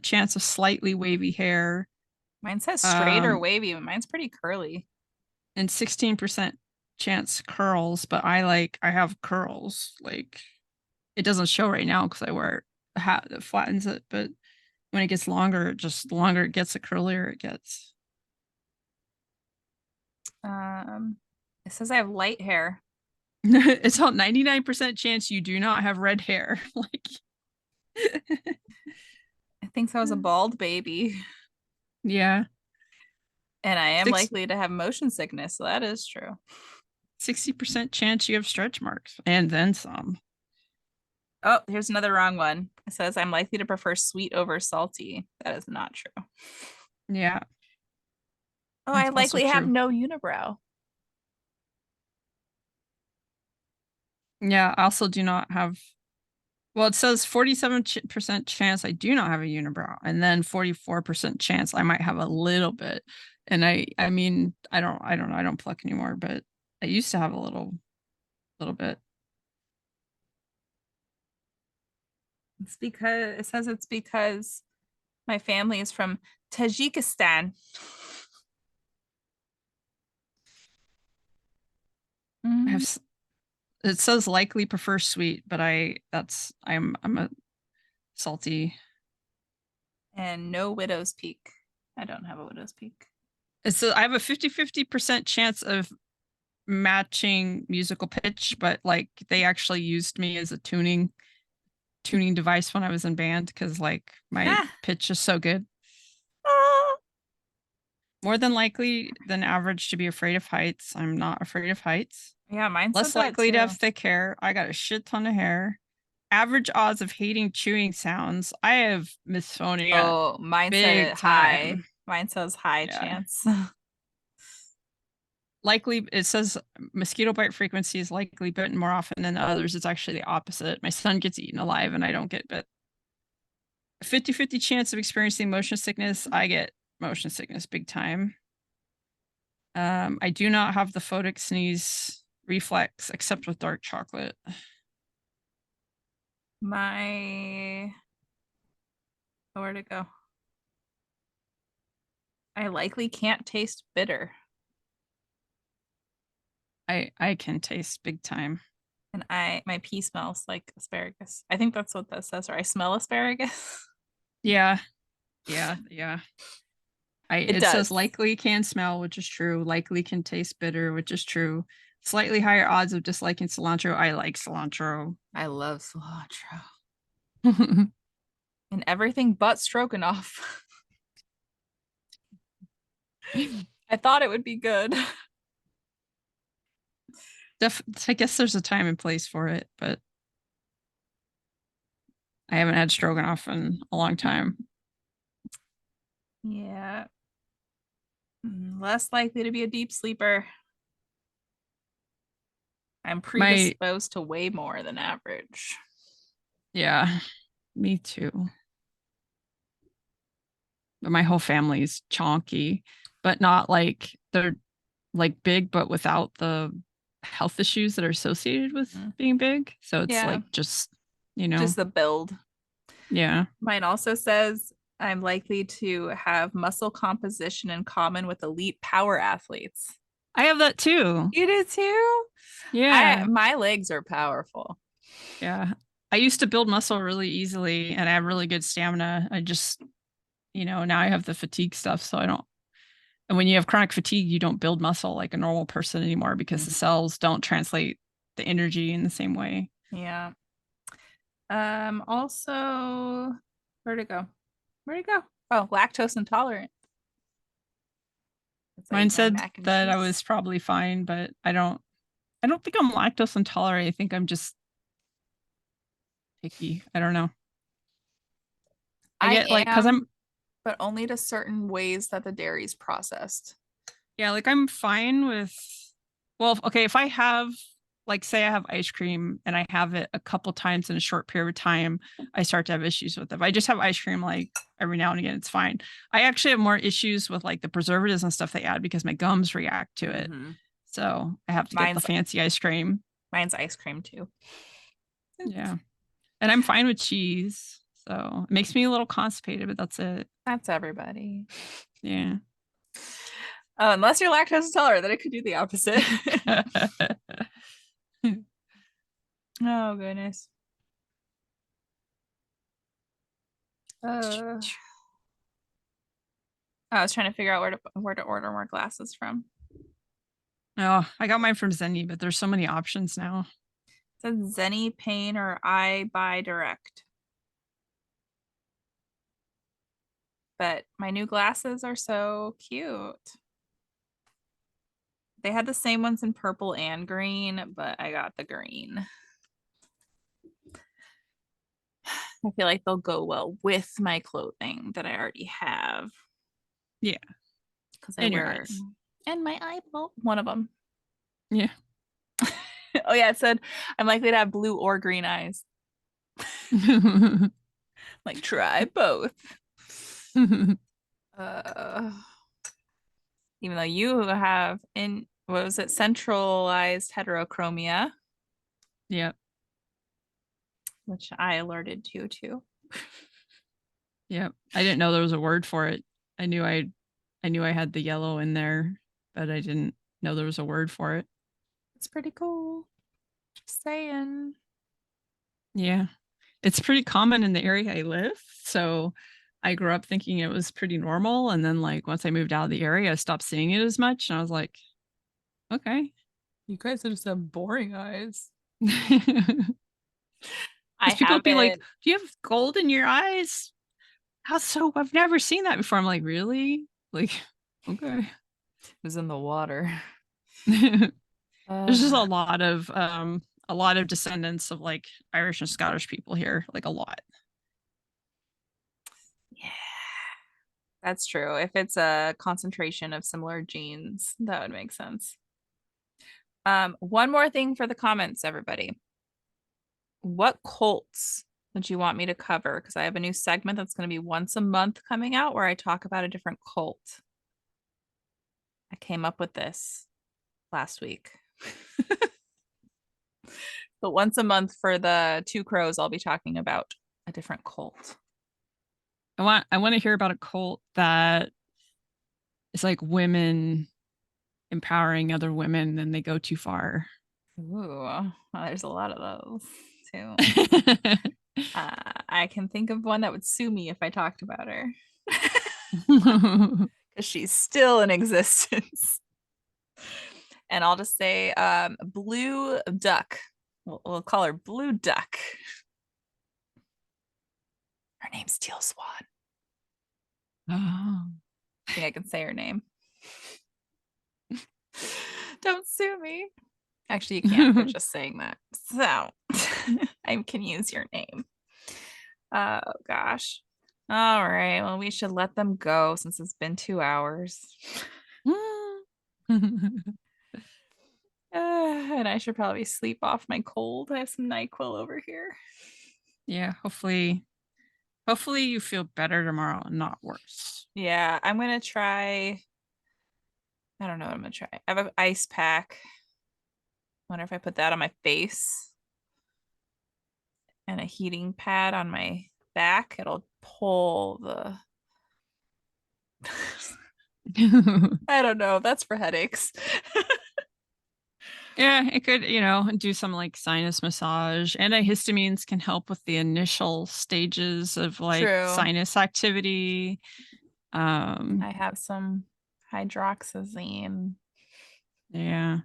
Speaker 2: chance of slightly wavy hair,
Speaker 1: Mine says straight or
Speaker 2: um,
Speaker 1: wavy, but mine's pretty curly.
Speaker 2: and 16% chance curls, but I have curls. Like it doesn't show right now because I wear a hat that flattens it, but when it gets longer, just the longer it gets, the curlier it gets.
Speaker 1: Um, it says I have light hair.
Speaker 2: It's all 99% chance you do not have red hair. Like
Speaker 1: I think I was a bald baby,
Speaker 2: yeah.
Speaker 1: and I am
Speaker 2: Six
Speaker 1: likely to have motion sickness, so that is true.
Speaker 2: 60% chance you have stretch marks and then some.
Speaker 1: Oh, here's another wrong one. It says I'm likely to prefer sweet over salty. That is not true.
Speaker 2: Yeah,
Speaker 1: Oh, I
Speaker 2: that's also
Speaker 1: likely have
Speaker 2: true.
Speaker 1: no unibrow.
Speaker 2: Yeah, I also do not have, well, it says 47% chance I do not have a unibrow, and then 44% chance I might have a little bit. And I mean, I don't know, I don't pluck anymore, but I used to have a little bit.
Speaker 1: It's because it says it's because my family is from Tajikistan.
Speaker 2: I
Speaker 1: Mm.
Speaker 2: have, it says likely prefer sweet, but I'm a salty.
Speaker 1: And no widow's peak. I don't have a widow's peak.
Speaker 2: So I have a 50% chance of matching musical pitch, but like they actually used me as a tuning device when I was in band because like my
Speaker 1: Ah,
Speaker 2: pitch is so good.
Speaker 1: ah.
Speaker 2: More than likely than average to be afraid of heights. I'm not afraid of heights.
Speaker 1: Yeah, mine said
Speaker 2: Less
Speaker 1: that
Speaker 2: likely to have
Speaker 1: too.
Speaker 2: thick hair. I got a shit ton of hair. Average odds of hating chewing sounds. I have misphonia
Speaker 1: Oh, mine said
Speaker 2: big
Speaker 1: it high.
Speaker 2: time.
Speaker 1: Mine says high
Speaker 2: Yeah.
Speaker 1: chance.
Speaker 2: Likely, it says mosquito bite frequency is likely bitten more often than others. It's actually the opposite. My son gets eaten alive and I don't get bit. 50-50 chance of experiencing motion sickness. I get motion sickness big time. I do not have the photic sneeze reflex except with dark chocolate.
Speaker 1: My, where'd it go? I likely can't taste bitter.
Speaker 2: I can taste big time.
Speaker 1: And my pee smells like asparagus. I think that's what that says, or I smell asparagus.
Speaker 2: Yeah, yeah.
Speaker 1: It
Speaker 2: It says
Speaker 1: does.
Speaker 2: likely can smell, which is true. Likely can taste bitter, which is true. Slightly higher odds of disliking cilantro. I like cilantro.
Speaker 1: I love cilantro and everything but stroganoff. I thought it would be good.
Speaker 2: I guess there's a time and place for it, but I haven't had stroganoff in a long time.
Speaker 1: Yeah. Less likely to be a deep sleeper. I'm
Speaker 2: My
Speaker 1: predisposed to way more than average.
Speaker 2: yeah, me too. But my whole family is chonky, but not like they're like big, but without the health issues that are associated with
Speaker 1: Mm.
Speaker 2: being big. So it's
Speaker 1: Yeah,
Speaker 2: like just, you know,
Speaker 1: just the build.
Speaker 2: yeah.
Speaker 1: Mine also says I'm likely to have muscle composition in common with elite power athletes.
Speaker 2: I have that too.
Speaker 1: You do too? I
Speaker 2: Yeah.
Speaker 1: my legs are powerful.
Speaker 2: Yeah. I used to build muscle really easily and I have really good stamina. I just, now I have the fatigue stuff. So I don't, and when you have chronic fatigue, you don't build muscle like a normal person anymore because the
Speaker 1: Mhm.
Speaker 2: cells don't translate the energy in the same way.
Speaker 1: Yeah. Also, where'd it go? Where'd it go? Oh, lactose intolerant. It's
Speaker 2: Mine
Speaker 1: like my
Speaker 2: said
Speaker 1: mac and
Speaker 2: that I
Speaker 1: cheese.
Speaker 2: was probably fine, but I don't think I'm lactose intolerant. I think I'm just picky. I don't know. I
Speaker 1: I
Speaker 2: get like cuz
Speaker 1: am,
Speaker 2: I'm
Speaker 1: but only to certain ways that the dairy's processed.
Speaker 2: yeah, like I'm fine with well, okay, if I have like say I have ice cream and I have it a couple times in a short period of time, I start to have issues with it. If I just have ice cream like every now and again, it's fine. I actually have more issues with like the preservatives and stuff they add because my gums react to it.
Speaker 1: Hmm.
Speaker 2: So I have to get the
Speaker 1: Mine's
Speaker 2: fancy ice cream.
Speaker 1: mine's ice cream too.
Speaker 2: Yeah. And I'm fine with cheese. So it makes me a little constipated, but that's it.
Speaker 1: That's everybody.
Speaker 2: Yeah.
Speaker 1: Unless you're lactose intolerant, then it could do the opposite. Oh goodness. Uh, I was trying to figure out where to order more glasses from.
Speaker 2: Oh, I got mine from Zenny, but there's so many options now.
Speaker 1: It said Zenny Pain or I Buy Direct. But my new glasses are so cute. They had the same ones in purple and green, but I got the green. I feel like they'll go well with my clothing that I already have
Speaker 2: Yeah.
Speaker 1: because I
Speaker 2: In your
Speaker 1: wear
Speaker 2: eyes.
Speaker 1: and my eyeball, one of them.
Speaker 2: Yeah.
Speaker 1: Oh yeah, it said I'm likely to have blue or green eyes. Like try both. Uh, even though you have in what was it, centralized heterochromia,
Speaker 2: Yeah.
Speaker 1: which I alerted to too.
Speaker 2: Yeah. I didn't know there was a word for it. I knew I had the yellow in there, but I didn't know there was a word for it.
Speaker 1: It's pretty cool. Just saying.
Speaker 2: Yeah. It's pretty common in the area I live. So I grew up thinking it was pretty normal. And then like once I moved out of the area, I stopped seeing it as much. And I was like, okay.
Speaker 1: You guys just have boring eyes.
Speaker 2: Because
Speaker 1: I
Speaker 2: people would be like,
Speaker 1: haven't.
Speaker 2: do you have gold in your eyes? How so? I've never seen that before. I'm like, really? Like, okay.
Speaker 1: It was in the water.
Speaker 2: There's just
Speaker 1: Uh,
Speaker 2: a lot of descendants of like Irish and Scottish people here, like a lot.
Speaker 1: yeah, that's true. If it's a concentration of similar genes, that would make sense. One more thing for the comments, everybody. What cults would you want me to cover? Because I have a new segment that's going to be once a month coming out where I talk about a different cult. I came up with this last week. But once a month for the two crows, I'll be talking about a different cult.
Speaker 2: I want to hear about a cult that is like women empowering other women and they go too far.
Speaker 1: Ooh, well, there's a lot of those too. I can think of one that would sue me if I talked about her because she's still in existence. And I'll just say Blue Duck. We'll call her Blue Duck. Her name's Teal Swan.
Speaker 2: Oh.
Speaker 1: I think I can say her name. Don't sue me. Actually, you can't for just saying that. So I can use your name. Oh gosh. All right. Well, we should let them go since it's been 2 hours. And I should probably sleep off my cold. I have some NyQuil over here.
Speaker 2: Yeah, hopefully you feel better tomorrow and not worse.
Speaker 1: Yeah, I'm gonna try. I don't know what I'm gonna try. I have an ice pack. Wonder if I put that on my face and a heating pad on my back, it'll pull the. I don't know. That's for headaches.
Speaker 2: Yeah, it could, do some like sinus massage. Antihistamines can help with the initial stages of like
Speaker 1: True.
Speaker 2: sinus activity. Um,
Speaker 1: I have some hydroxyzine.
Speaker 2: yeah.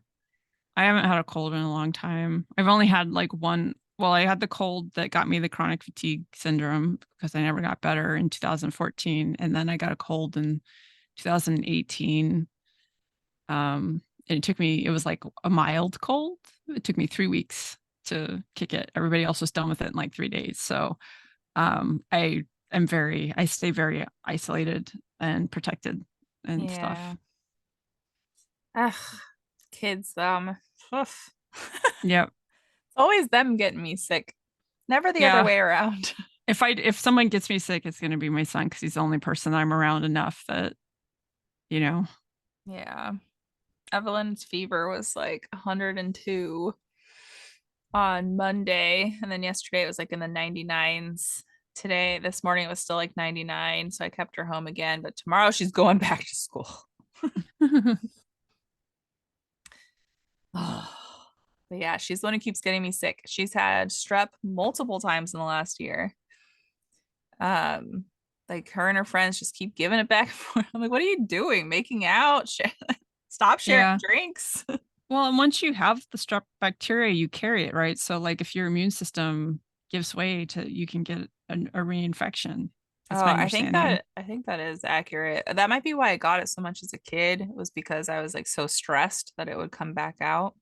Speaker 2: I haven't had a cold in a long time. I've only had like one. Well, I had the cold that got me the chronic fatigue syndrome because I never got better in 2014. And then I got a cold in 2018. And it was like a mild cold. It took me 3 weeks to kick it. Everybody else was done with it in like 3 days. So I stay very isolated and protected and
Speaker 1: Yeah.
Speaker 2: stuff.
Speaker 1: Ugh, kids, oof.
Speaker 2: Yep.
Speaker 1: It's always them getting me sick. Never the other
Speaker 2: Yeah.
Speaker 1: way around.
Speaker 2: If someone gets me sick, it's gonna be my son because he's the only person I'm around enough that, you know.
Speaker 1: Yeah. Evelyn's fever was like 102 on Monday, and then yesterday it was like in the 99s. Today, this morning it was still like 99, so I kept her home again, but tomorrow she's going back to school. But yeah, she's the one who keeps getting me sick. She's had strep multiple times in the last year. Um, like her and her friends just keep giving it back and forth. I'm like, what are you doing? Making out? Stop sharing
Speaker 2: Yeah.
Speaker 1: drinks.
Speaker 2: Well, and once you have the strep bacteria, you carry it, right? So, like, if your immune system gives way to, you can get a reinfection.
Speaker 1: Oh,
Speaker 2: That's my understanding.
Speaker 1: I think that is accurate. That might be why I got it so much as a kid, was because I was like so stressed that it would come back out.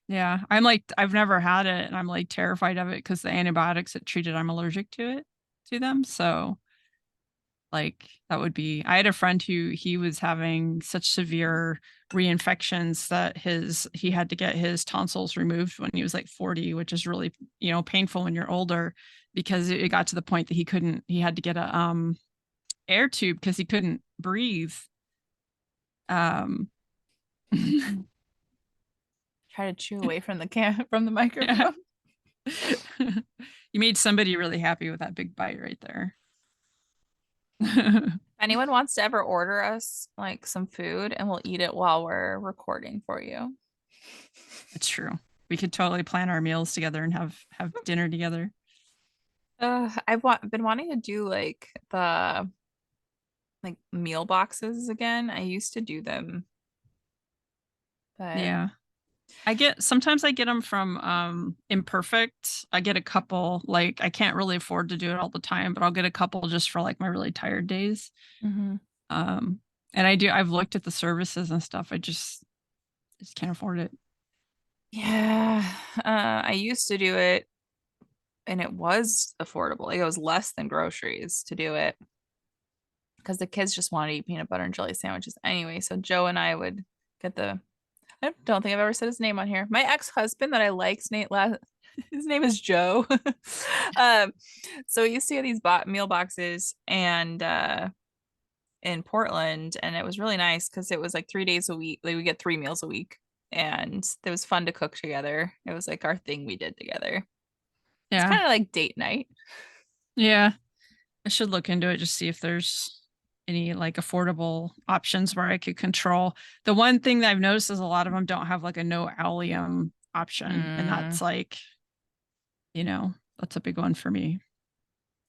Speaker 2: Yeah, I'm like, I've never had it, and I'm like terrified of it because the antibiotics that treated, I'm allergic to them. So, like, that would be. I had a friend who he was having such severe reinfections that he had to get his tonsils removed when he was like 40, which is really, painful when you're older because it got to the point that he had to get a air tube because he couldn't breathe. Um
Speaker 1: Try to chew away from the from the
Speaker 2: yeah.
Speaker 1: microphone.
Speaker 2: You made somebody really happy with that big bite right there.
Speaker 1: If anyone wants to ever order us like some food and we'll eat it while we're recording for you.
Speaker 2: It's true. We could totally plan our meals together and have dinner together.
Speaker 1: Been wanting to do like the like meal boxes again. I used to do them, but
Speaker 2: Yeah. Sometimes I get them from Imperfect. I get a couple, like I can't really afford to do it all the time, but I'll get a couple just for like my really tired days.
Speaker 1: mhm.
Speaker 2: Um and I've looked at the services and stuff. I just can't afford it.
Speaker 1: Yeah, I used to do it and it was affordable. Like, it was less than groceries to do it because the kids just wanted to eat peanut butter and jelly sandwiches anyway. So Joe and I would get the, I don't think I've ever said his name on here. My ex-husband that I liked, Nate, his name is Joe. um, so we used to get these meal boxes and in Portland, and it was really nice because it was like 3 days a week. Like we get 3 meals a week, and it was fun to cook together. It was like our thing we did together. It's
Speaker 2: Yeah.
Speaker 1: kind of like date night.
Speaker 2: Yeah. I should look into it, just see if there's any like affordable options where I could control. The one thing that I've noticed is a lot of them don't have like a no allium option. And
Speaker 1: Mm,
Speaker 2: that's like, that's a big one for me.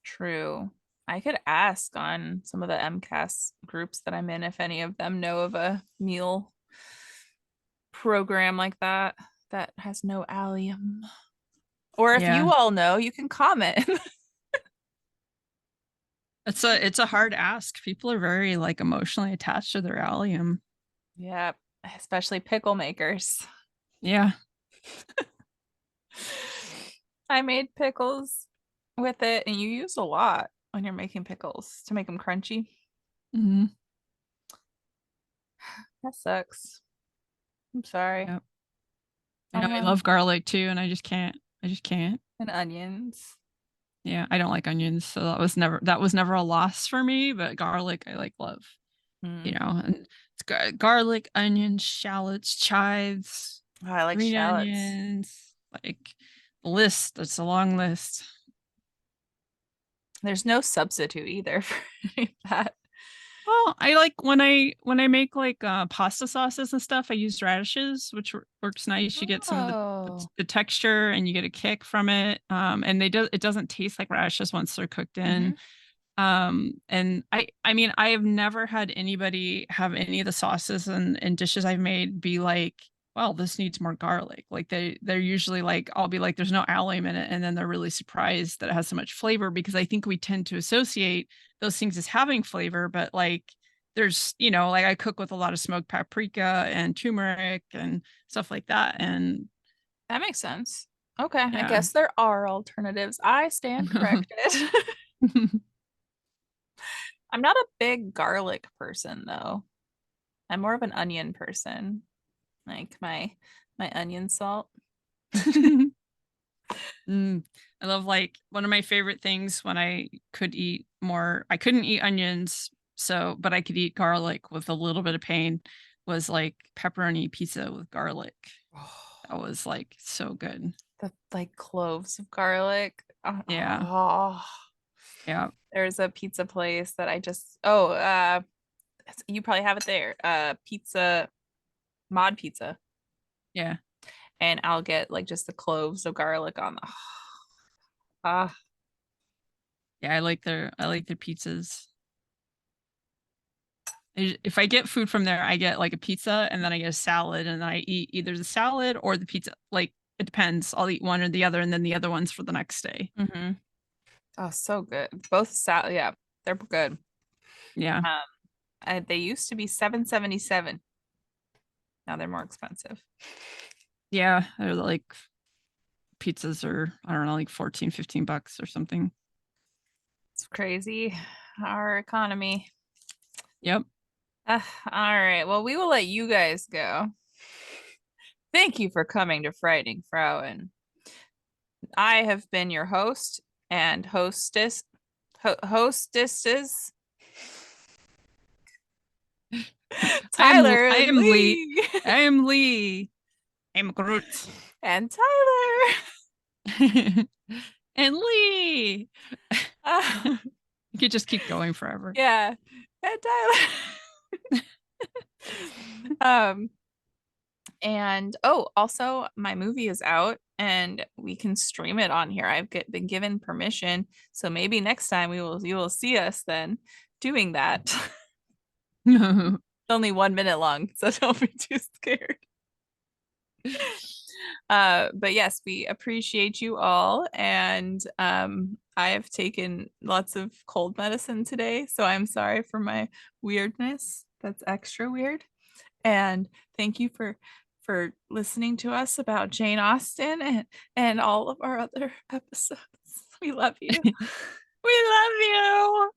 Speaker 1: true. I could ask on some of the MCAS groups that I'm in if any of them know of a meal program like that that has no allium. Or if
Speaker 2: Yeah.
Speaker 1: you all know, you can comment.
Speaker 2: It's a hard ask. People are very like emotionally attached to their allium.
Speaker 1: Yeah, especially pickle makers.
Speaker 2: Yeah.
Speaker 1: I made pickles with it, and you use a lot when you're making pickles to make them crunchy.
Speaker 2: Hmm.
Speaker 1: That sucks. I'm sorry.
Speaker 2: Yep. I know
Speaker 1: I'm
Speaker 2: I
Speaker 1: a,
Speaker 2: love garlic too, and I just can't. I just can't.
Speaker 1: and onions.
Speaker 2: Yeah, I don't like onions, so that was never a loss for me, but garlic I like love.
Speaker 1: Mm.
Speaker 2: And it's garlic, onions, shallots, chives,
Speaker 1: Oh, I like
Speaker 2: green
Speaker 1: shallots.
Speaker 2: onions, like the list. It's a long list.
Speaker 1: There's no substitute either for that.
Speaker 2: Well, I like when I make like pasta sauces and stuff, I use radishes, which works nice. You get some of
Speaker 1: Oh.
Speaker 2: the texture and you get a kick from it. And it doesn't taste like radishes once they're cooked in.
Speaker 1: Hmm.
Speaker 2: And I mean, I have never had anybody have any of the sauces and dishes I've made be like, well, this needs more garlic. Like they're usually like, I'll be like, there's no allium in it, and then they're really surprised that it has so much flavor because I think we tend to associate those things as having flavor, but like there's, like I cook with a lot of smoked paprika and turmeric and stuff like that. And
Speaker 1: That makes sense. Okay, I
Speaker 2: yeah.
Speaker 1: guess there are alternatives. I stand corrected. I'm not a big garlic person though. I'm more of an onion person. Like my onion salt.
Speaker 2: I love like one of my favorite things when I couldn't eat onions, so but I could eat garlic with a little bit of pain was like pepperoni pizza with garlic. That was like so good.
Speaker 1: The like cloves of garlic.
Speaker 2: Yeah.
Speaker 1: Oh,
Speaker 2: Yeah.
Speaker 1: there's a pizza place that I just you probably have it there. Pizza mod pizza.
Speaker 2: Yeah.
Speaker 1: And I'll get like just the cloves of garlic on the ah.
Speaker 2: Yeah, I like their pizzas. If I get food from there, I get like a pizza and then I get a salad and then I eat either the salad or the pizza. Like it depends. I'll eat one or the other and then the other one's for the next day.
Speaker 1: Mm-hmm. Oh, so good. Both salad, yeah, they're good.
Speaker 2: Yeah.
Speaker 1: They used to be 7.77. Now they're more expensive.
Speaker 2: Yeah. They're like pizzas are, I don't know, like 14, $15 or something.
Speaker 1: It's crazy. Our economy.
Speaker 2: Yep.
Speaker 1: All right. Well, we will let you guys go. Thank you for coming to Frightening Frauen. I have been your host and hostesses, Tyler
Speaker 2: I
Speaker 1: and
Speaker 2: am Lee.
Speaker 1: Lee.
Speaker 2: I am Lee. I'm Groot.
Speaker 1: And Tyler.
Speaker 2: And Lee.
Speaker 1: Uh,
Speaker 2: You could just keep going forever.
Speaker 1: yeah. And Tyler. um, and oh, also my movie is out and we can stream it on here. Been given permission, so maybe next time you will see us then doing that.
Speaker 2: Yeah.
Speaker 1: It's only 1 minute long, so don't be too scared. But yes, we appreciate you all, and I have taken lots of cold medicine today, so I'm sorry for my weirdness. That's extra weird. And thank you for listening to us about Jane Austen and all of our other episodes. We love you.
Speaker 2: We love you.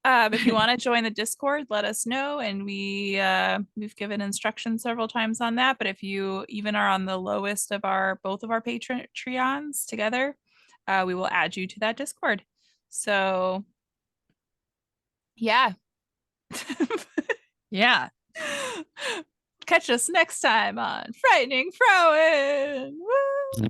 Speaker 1: If you want to join the Discord, let us know. And we've given instructions several times on that. But if you even are on the lowest of our both of our Patreons together, we will add you to that Discord. So yeah.
Speaker 2: Yeah.
Speaker 1: Catch us next time on Frightening Frauen. Woo!